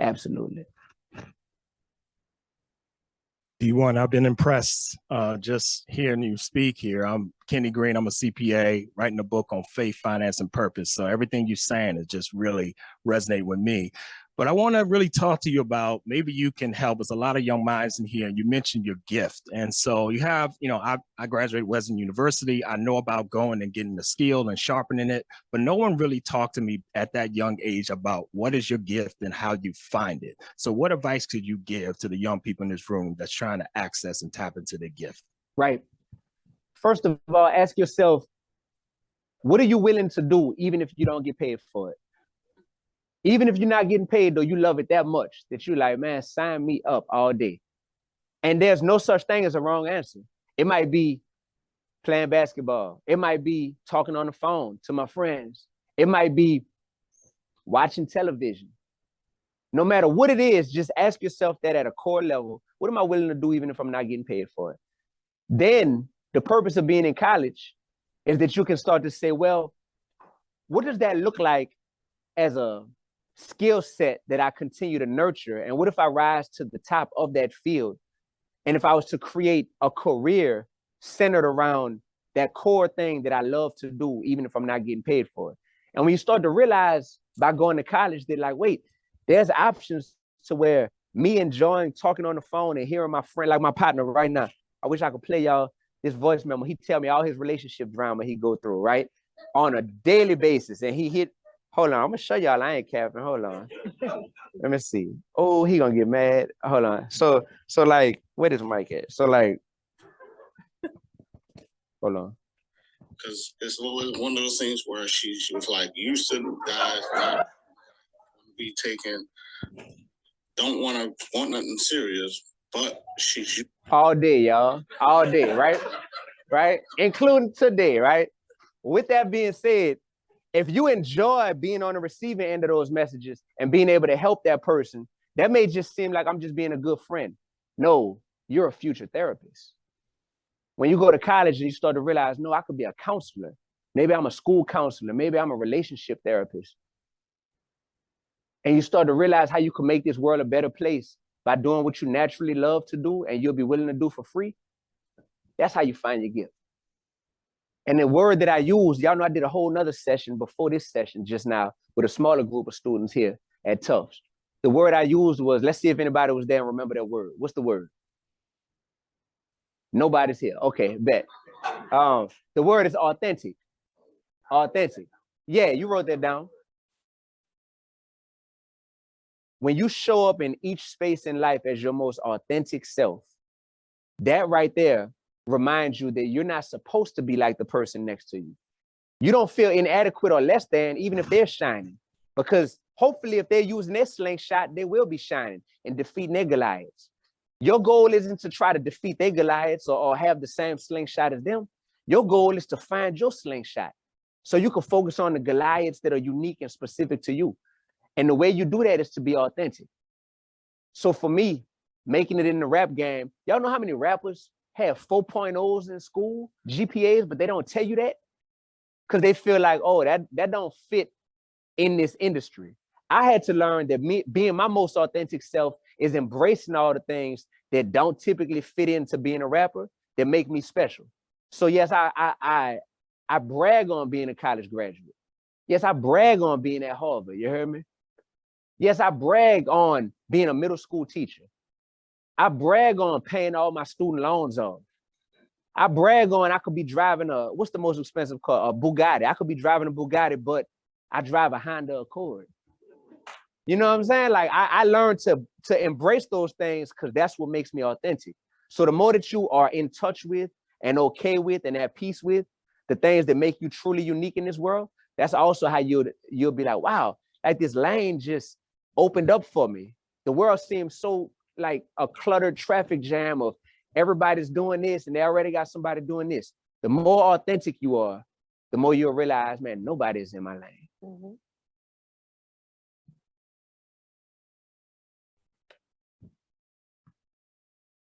Absolutely. Dee-1, I've been impressed just hearing you speak here. I'm Kenny Green. I'm a CPA writing a book on faith, finance, and purpose. So everything you're saying is just really resonate with me. But I want to really talk to you about, maybe you can help us, a lot of young minds in here, and you mentioned your gift. And so you have, I graduated Western University. I know about going and getting the skill and sharpening it, but no one really talked to me at that young age about what is your gift and how you find it. So what advice could you give to the young people in this room that's trying to access and tap into their gift? Right. First of all, ask yourself, what are you willing to do even if you don't get paid for it? Even if you're not getting paid, though, you love it that much that you're like, man, sign me up all day. And there's no such thing as a wrong answer. It might be playing basketball. It might be talking on the phone to my friends. It might be watching television. No matter what it is, just ask yourself that at a core level, what am I willing to do even if I'm not getting paid for it? Then the purpose of being in college is that you can start to say, well, what does that look like as a skill set that I continue to nurture? And what if I rise to the top of that field? And if I was to create a career centered around that core thing that I love to do, even if I'm not getting paid for it. And when you start to realize by going to college, they're like, wait, there's options to where me enjoying talking on the phone and hearing my friend, like my partner right now. I wish I could play y'all this voice memo. He tell me all his relationship drama he go through, right? On a daily basis. And he hit, hold on, I'm gonna show y'all, I ain't capping, hold on. Let me see. Oh, he gonna get mad. Hold on. So like, where is Mike at? So like, hold on. Because it's always one of those things where she was like, used to guys not be taken, don't want nothing serious, but she all day, y'all, all day, right? Right? Including today, right? With that being said, if you enjoy being on the receiving end of those messages and being able to help that person, that may just seem like I'm just being a good friend. No, you're a future therapist. When you go to college and you start to realize, no, I could be a counselor. Maybe I'm a school counselor. Maybe I'm a relationship therapist. And you start to realize how you can make this world a better place by doing what you naturally love to do and you'll be willing to do for free. That's how you find your gift. And the word that I use, y'all know I did a whole nother session before this session just now with a smaller group of students here at Tufts. The word I used was, let's see if anybody was there and remember that word. What's the word? Nobody's here. Okay, bet. The word is authentic. Authentic. Yeah, you wrote that down. When you show up in each space in life as your most authentic self, that right there reminds you that you're not supposed to be like the person next to you. You don't feel inadequate or less than, even if they're shining, because hopefully if they're using their slingshot, they will be shining and defeating their Goliaths. Your goal isn't to try to defeat their Goliaths or have the same slingshot as them. Your goal is to find your slingshot so you can focus on the Goliaths that are unique and specific to you. And the way you do that is to be authentic. So for me, making it in the rap game, y'all know how many rappers have 4.0s in school, GPAs, but they don't tell you that because they feel like, oh, that don't fit in this industry. I had to learn that me being my most authentic self is embracing all the things that don't typically fit into being a rapper that make me special. So yes, I brag on being a college graduate. Yes, I brag on being at Harvard. You heard me? Yes, I brag on being a middle school teacher. I brag on paying all my student loans off. I brag on I could be driving what's the most expensive car? A Bugatti. I could be driving a Bugatti, but I drive a Honda Accord. You know what I'm saying? Like I learned to embrace those things because that's what makes me authentic. So the more that you are in touch with and okay with and at peace with the things that make you truly unique in this world, that's also how you'll be like, wow, like this lane just opened up for me. The world seems so like a cluttered traffic jam of everybody's doing this and they already got somebody doing this. The more authentic you are, the more you'll realize, man, nobody's in my lane. Mhm.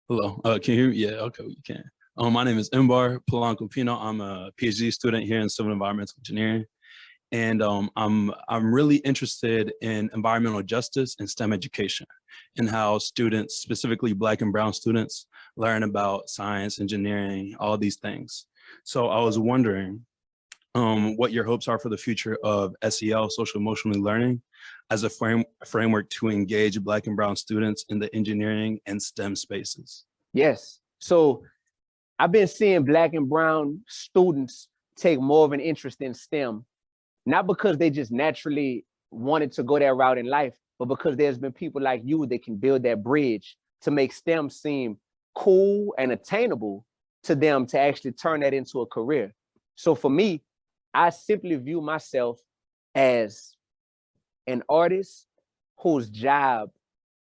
Hello, can you hear me? Yeah, okay, you can. My name is Mbar Polanco Pino. I'm a PhD student here in civil environmental engineering. And I'm really interested in environmental justice and STEM education and how students, specifically Black and Brown students, learn about science, engineering, all these things. So I was wondering what your hopes are for the future of SEL, social emotional learning, as a framework to engage Black and Brown students in the engineering and STEM spaces. Yes. So I've been seeing Black and Brown students take more of an interest in STEM, not because they just naturally wanted to go that route in life, but because there's been people like you that can build that bridge to make STEM seem cool and attainable to them to actually turn that into a career. So for me, I simply view myself as an artist whose job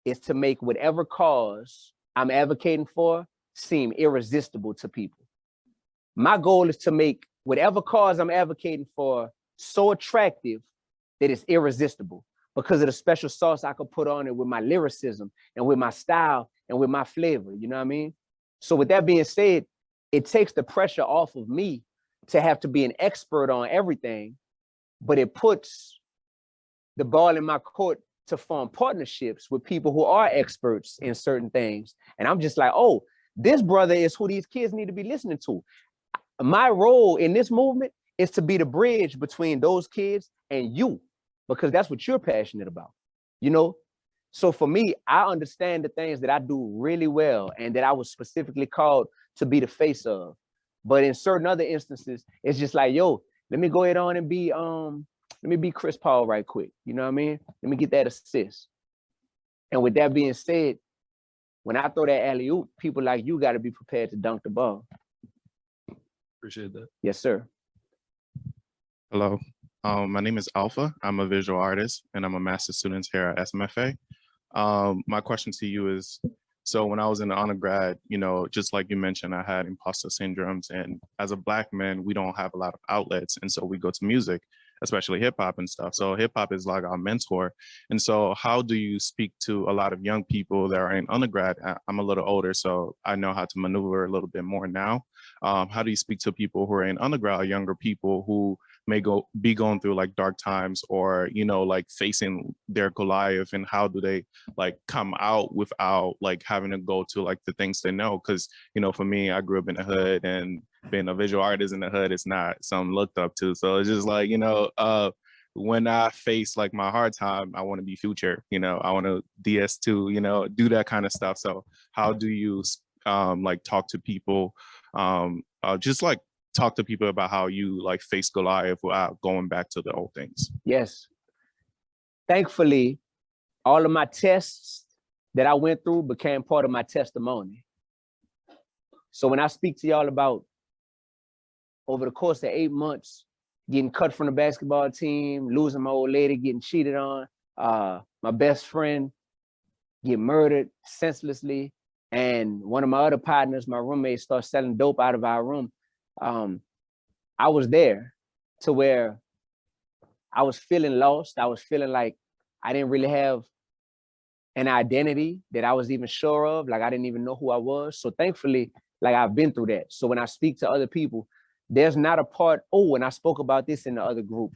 is to make whatever cause I'm advocating for seem irresistible to people. My goal is to make whatever cause I'm advocating for so attractive that it's irresistible because of the special sauce I could put on it with my lyricism and with my style and with my flavor, you know what I mean? So with that being said, it takes the pressure off of me to have to be an expert on everything, but it puts the ball in my court to form partnerships with people who are experts in certain things. And I'm just like, oh, this brother is who these kids need to be listening to. My role in this movement is to be the bridge between those kids and you, because that's what you're passionate about, you know? So for me, I understand the things that I do really well and that I was specifically called to be the face of. But in certain other instances, it's just like, yo, let me go ahead on and be, let me be Chris Paul right quick. You know what I mean? Let me get that assist. And with that being said, when I throw that alley-oop, people like you got to be prepared to dunk the ball. Appreciate that. Yes, sir. Hello, my name is Alpha. I'm a visual artist and I'm a master's student here at SMFA. My question to you is, so when I was in the undergrad, you know, just like you mentioned, I had imposter syndromes, and as a Black man, we don't have a lot of outlets. And so we go to music, especially hip hop and stuff. So hip hop is like our mentor. And so how do you speak to a lot of young people that are in undergrad? I'm a little older, so I know how to maneuver a little bit more now. How do you speak to people who are in undergrad, younger people who may be going through like dark times, or, you know, like facing their Goliath, and how do they like come out without like having to go to like the things they know? Because, you know, for me, I grew up in the hood, and being a visual artist in the hood is not something looked up to. So it's just like, you know, when I face like my hard time, I want to be Future, you know, I want to DS2, you know, do that kind of stuff. So how do you like talk to people, just like talk to people about how you like face Goliath without going back to the old things? Yes. Thankfully, all of my tests that I went through became part of my testimony. So when I speak to y'all about over the course of 8 months, getting cut from the basketball team, losing my old lady, getting cheated on, my best friend get murdered senselessly, and one of my other partners, my roommate, started selling dope out of our room. I was there to where I was feeling lost. I was feeling like I didn't really have an identity that I was even sure of. Like I didn't even know who I was. So thankfully, like I've been through that. So when I speak to other people, there's not a part, oh, and I spoke about this in the other group,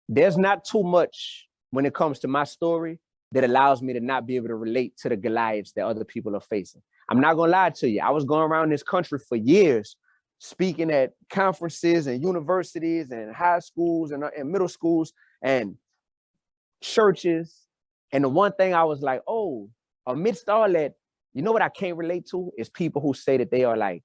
there's not too much when it comes to my story that allows me to not be able to relate to the Goliaths that other people are facing. I'm not gonna lie to you. I was going around this country for years, speaking at conferences and universities and high schools and middle schools and churches. And the one thing I was like, oh, amidst all that, you know what I can't relate to is people who say that they are like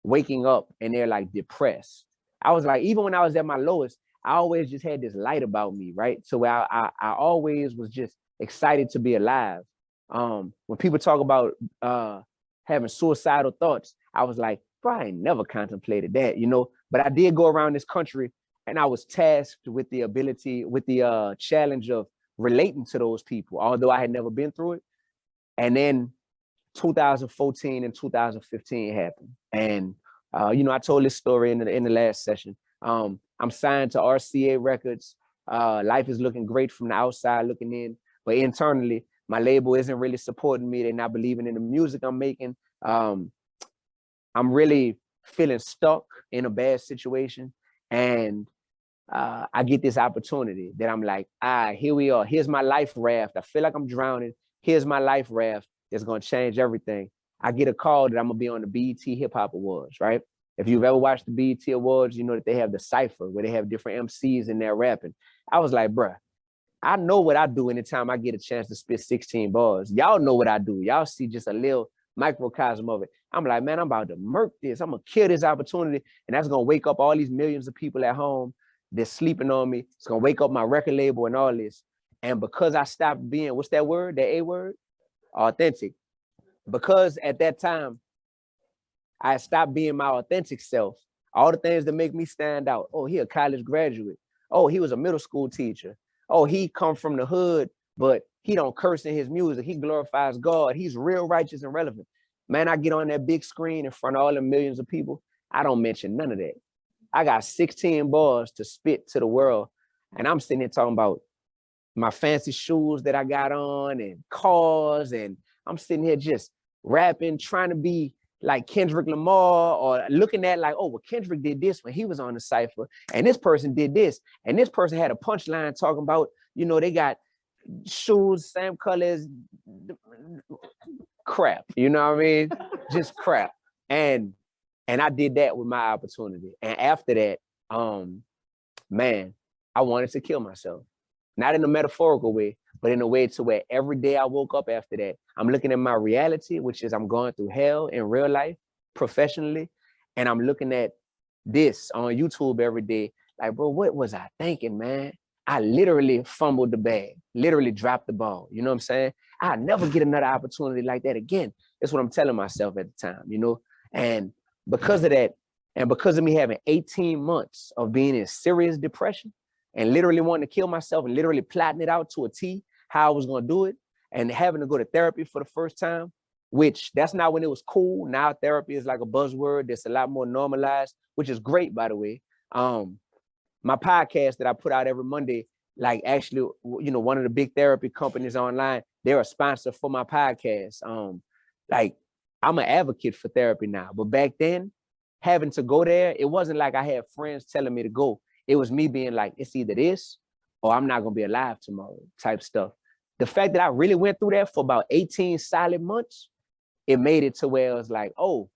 waking up and they're like depressed. I was like, even when I was at my lowest, I always just had this light about me, right? So I always was just excited to be alive. When people talk about having suicidal thoughts. I was like, bro, I ain't never contemplated that, you know. But I did go around this country, and I was tasked with the challenge of relating to those people, although I had never been through it. And then 2014 and 2015 happened. And you know, I told this story in the last session. I'm signed to RCA Records. Life is looking great from the outside looking in, but internally, my label isn't really supporting me. They're not believing in the music I'm making. I'm really feeling stuck in a bad situation. And I get this opportunity that I'm like, here we are. Here's my life raft. I feel like I'm drowning. Here's my life raft that's going to change everything. I get a call that I'm going to be on the BET Hip Hop Awards, right? If you've ever watched the BET Awards, you know that they have the cypher where they have different MCs in there rapping. I was like, bruh, I know what I do anytime I get a chance to spit 16 bars. Y'all know what I do. Y'all see just a little microcosm of it. I'm like, man, I'm about to murk this. I'm going to kill this opportunity. And that's going to wake up all these millions of people at home that's sleeping on me. It's going to wake up my record label and all this. And because I stopped being, what's that word? The A word? Authentic. Because at that time, I stopped being my authentic self. All the things that make me stand out. Oh, he a college graduate. Oh, he was a middle school teacher. Oh, he come from the hood, but he don't curse in his music. He glorifies God. He's real righteous and relevant. Man, I get on that big screen in front of all the millions of people. I don't mention none of that. I got 16 bars to spit to the world. And I'm sitting here talking about my fancy shoes that I got on and cars. And I'm sitting here just rapping, trying to be like Kendrick Lamar, or looking at like, oh, well, Kendrick did this when he was on the cypher, and this person did this, and this person had a punchline talking about, you know, they got shoes, same colors, crap, you know what I mean? Just crap. And I did that with my opportunity. And after that, man, I wanted to kill myself. Not in a metaphorical way, but in a way to where every day I woke up after that, I'm looking at my reality, which is I'm going through hell in real life, professionally. And I'm looking at this on YouTube every day. Like, bro, what was I thinking, man? I literally fumbled the bag, literally dropped the ball. You know what I'm saying? I'll never get another opportunity like that again. That's what I'm telling myself at the time, you know? And because of that, and because of me having 18 months of being in serious depression and literally wanting to kill myself and literally plotting it out to a T, how I was going to do it, and having to go to therapy for the first time, which that's not when it was cool. Now therapy is like a buzzword that's a lot more normalized, which is great, by the way. My podcast that I put out every Monday, like actually, you know, one of the big therapy companies online, they're a sponsor for my podcast. Like I'm an advocate for therapy now, but back then, having to go there, it wasn't like I had friends telling me to go. It was me being like, it's either this or I'm not going to be alive tomorrow type stuff. The fact that I really went through that for about 18 solid months, it made it to where it was like, oh,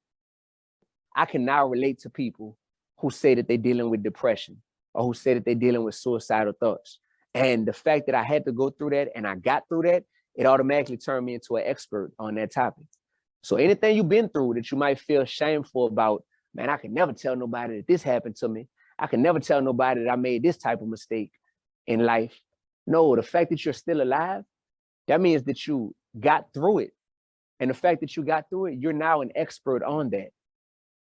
I can now relate to people who say that they're dealing with depression or who say that they're dealing with suicidal thoughts. And the fact that I had to go through that and I got through that, it automatically turned me into an expert on that topic. So anything you've been through that you might feel shameful about, man, I can never tell nobody that this happened to me. I can never tell nobody that I made this type of mistake in life. No, the fact that you're still alive, that means that you got through it. And the fact that you got through it, you're now an expert on that.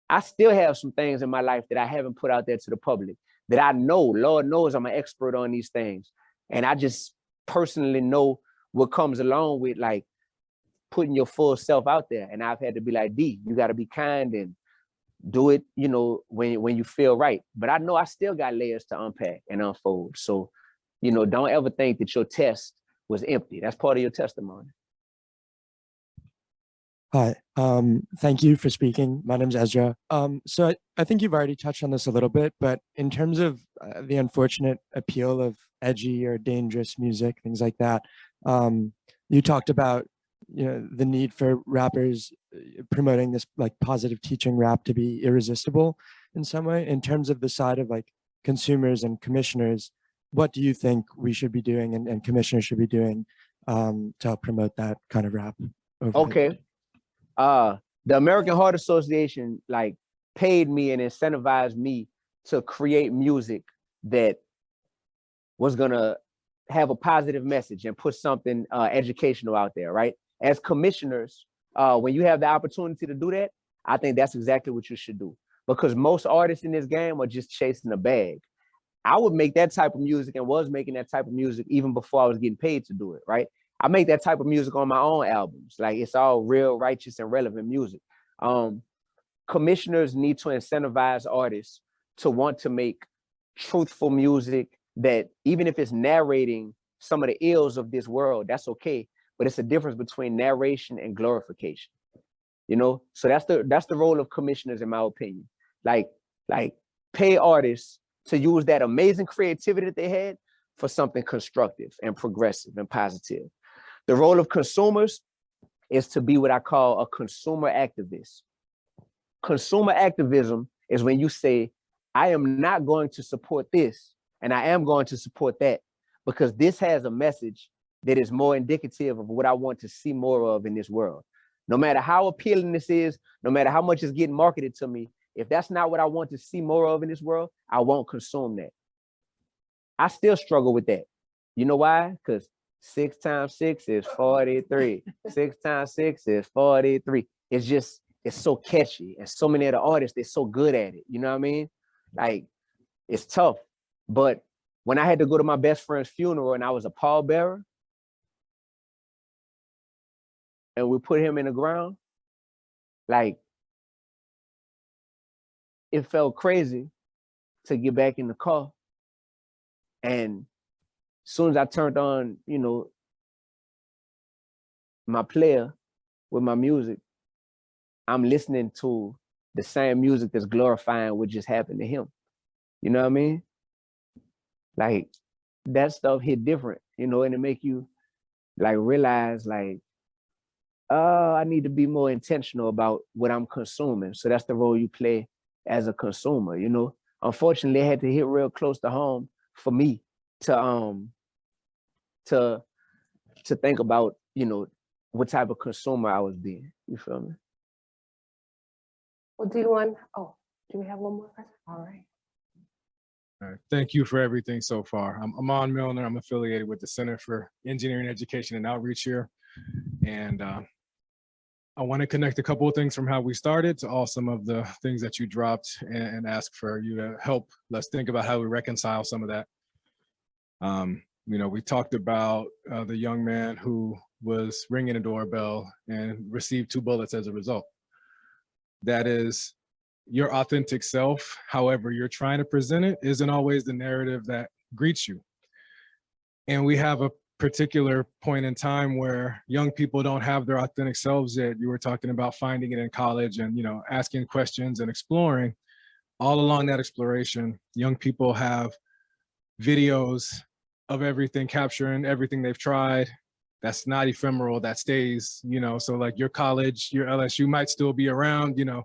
I still have some things in my life that I haven't put out there to the public that I know, Lord knows I'm an expert on these things. And I just personally know what comes along with like putting your full self out there. And I've had to be like, D, you got to be kind and do it, you know, when you feel right. But I know I still got layers to unpack and unfold. So, you know, don't ever think that your test was empty. That's part of your testimony. Hi, thank you for speaking. My name is Ezra. So I think you've already touched on this a little bit, but in terms of the unfortunate appeal of edgy or dangerous music, things like that, you talked about, you know, the need for rappers promoting this like positive teaching rap to be irresistible in some way. In terms of the side of like consumers and commissioners, what do you think we should be doing and commissioners should be doing to help promote that kind of rap? Okay. The American Heart Association like paid me and incentivized me to create music that was gonna have a positive message and put something educational out there, right? As commissioners, when you have the opportunity to do that, I think that's exactly what you should do. Because most artists in this game are just chasing a bag. I would make that type of music and was making that type of music even before I was getting paid to do it, right? I make that type of music on my own albums. Like, it's all real, righteous, and relevant music. Commissioners need to incentivize artists to want to make truthful music that, even if it's narrating some of the ills of this world, that's okay. But it's a difference between narration and glorification, you know? So that's the role of commissioners, in my opinion. Like pay artists to use that amazing creativity that they had for something constructive and progressive and positive. The role of consumers is to be what I call a consumer activist. Consumer activism is when you say, I am not going to support this, and I am going to support that, because this has a message that is more indicative of what I want to see more of in this world. No matter how appealing this is, no matter how much is getting marketed to me, if that's not what I want to see more of in this world, I won't consume that. I still struggle with that. You know why? Because 6 times 6 is 43. 6 times 6 is 43. It's so catchy. And so many of the artists, they're so good at it. You know what I mean? Like, it's tough. But when I had to go to my best friend's funeral and I was a pallbearer, and we put him in the ground, like, it felt crazy to get back in the car. And as soon as I turned on, you know, my player with my music, I'm listening to the same music that's glorifying what just happened to him. You know what I mean? Like, that stuff hit different, you know, and it make you like realize, like, oh, I need to be more intentional about what I'm consuming. So that's the role you play as a consumer, you know. Unfortunately, it had to hit real close to home for me to think about, you know, what type of consumer I was being. You feel me? Well, Dee-1, oh, do we have one more question? All right. All right. Thank you for everything so far. I'm Amon Milner. I'm affiliated with the Center for Engineering Education and Outreach here. And I want to connect a couple of things from how we started to all some of the things that you dropped and ask for you to help. Let's think about how we reconcile some of that. You know, we talked about the young man who was ringing a doorbell and received 2 bullets as a result. That is your authentic self. However, you're trying to present it isn't always the narrative that greets you. And we have a particular point in time where young people don't have their authentic selves yet. You were talking about finding it in college and, you know, asking questions and exploring. All along that exploration, young people have videos of everything, capturing everything they've tried. That's not ephemeral, that stays, you know. So like your college, your LSU might still be around, you know.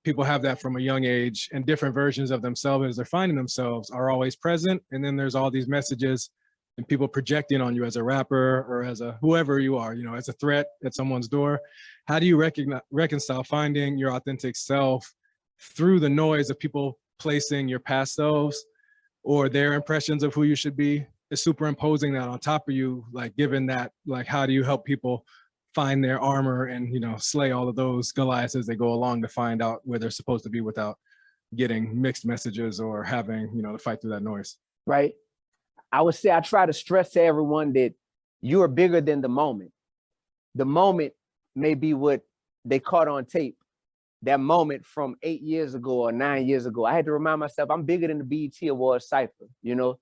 People have that from a young age, and different versions of themselves as they're finding themselves are always present. And then there's all these messages and people projecting on you as a rapper or as a whoever you are, you know, as a threat at someone's door. How do you reconcile finding your authentic self through the noise of people placing your past selves or their impressions of who you should be, is superimposing that on top of you? Like, given that, like, how do you help people find their armor and, you know, slay all of those Goliaths as they go along to find out where they're supposed to be without getting mixed messages or having, you know, to fight through that noise? Right. I would say I try to stress to everyone that you are bigger than the moment. The moment may be what they caught on tape. That moment from 8 years ago or 9 years ago, I had to remind myself I'm bigger than the BET Awards cipher, you know?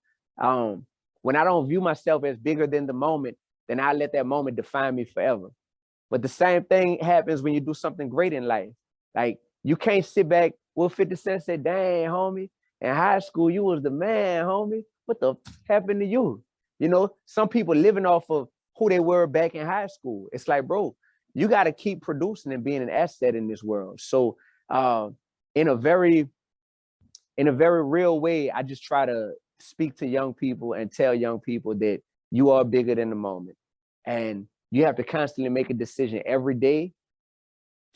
When I don't view myself as bigger than the moment, then I let that moment define me forever. But the same thing happens when you do something great in life. Like, you can't sit back, Will 50 Cent say, dang, homie, in high school, you was the man, homie. What the happened to you? You know, some people living off of who they were back in high school. It's like, bro, you got to keep producing and being an asset in this world. So in a very real way, I just try to speak to young people and tell young people that you are bigger than the moment. And you have to constantly make a decision every day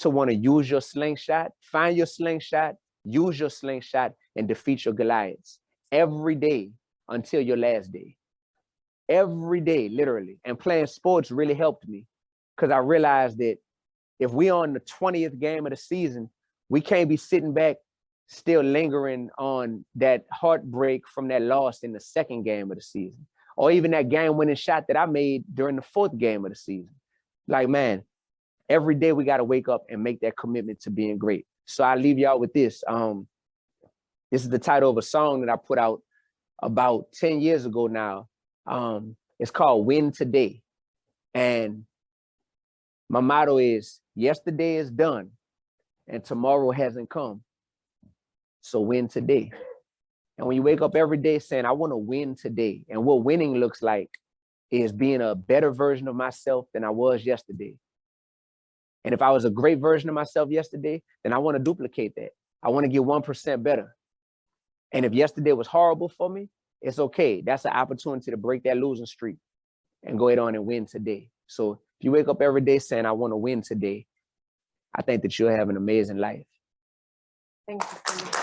to want to use your slingshot, find your slingshot, use your slingshot, and defeat your Goliaths every day until your last day. Every day, literally. And playing sports really helped me, because I realized that if we on the 20th game of the season, we can't be sitting back still lingering on that heartbreak from that loss in the second game of the season, or even that game-winning shot that I made during the fourth game of the season. Like, man, every day we got to wake up and make that commitment to being great. So I leave y'all with this. This is the title of a song that I put out about 10 years ago now. It's called Win Today. And my motto is, yesterday is done and tomorrow hasn't come. So win today. And when you wake up every day saying, I want to win today, and what winning looks like is being a better version of myself than I was yesterday. And if I was a great version of myself yesterday, then I want to duplicate that. I want to get 1% better. And if yesterday was horrible for me, it's okay. That's an opportunity to break that losing streak and go ahead on and win today. So if you wake up every day saying, I want to win today, I think that you'll have an amazing life. Thank you so much.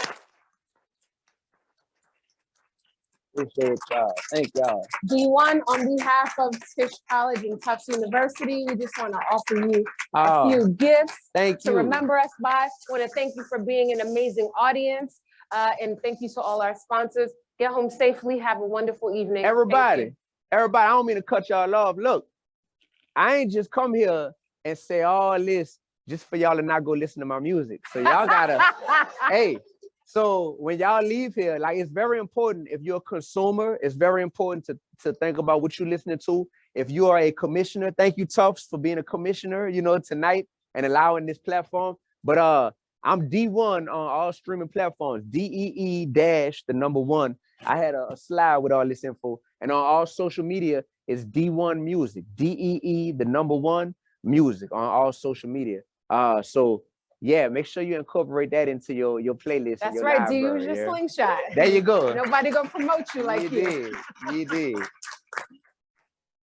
Appreciate y'all. Thank y'all. Dee-1, on behalf of Tisch College and Tufts University, we just want to offer you a Oh, few gifts thank to you. remember us by. Want to thank you for being an amazing audience. And thank you to all our sponsors. Get home safely. Have a wonderful evening. Everybody, I don't mean to cut y'all off. Look, I ain't just come here and say all this just for y'all to not go listen to my music. So y'all gotta, hey, so when y'all leave here, like, it's very important, if you're a consumer, it's very important to think about what you're listening to. If you are a commissioner, thank you, Tufts, for being a commissioner, you know, tonight and allowing this platform. But I'm Dee-1 on all streaming platforms, DEE-1. I had a slide with all this info. And on all social media, it's Dee-1 Music, DEE-1 Music on all social media. So yeah, make sure you incorporate that into your playlist. That's your right. Do you library, use your yeah? slingshot? There you go. Nobody gonna promote you like you. You did.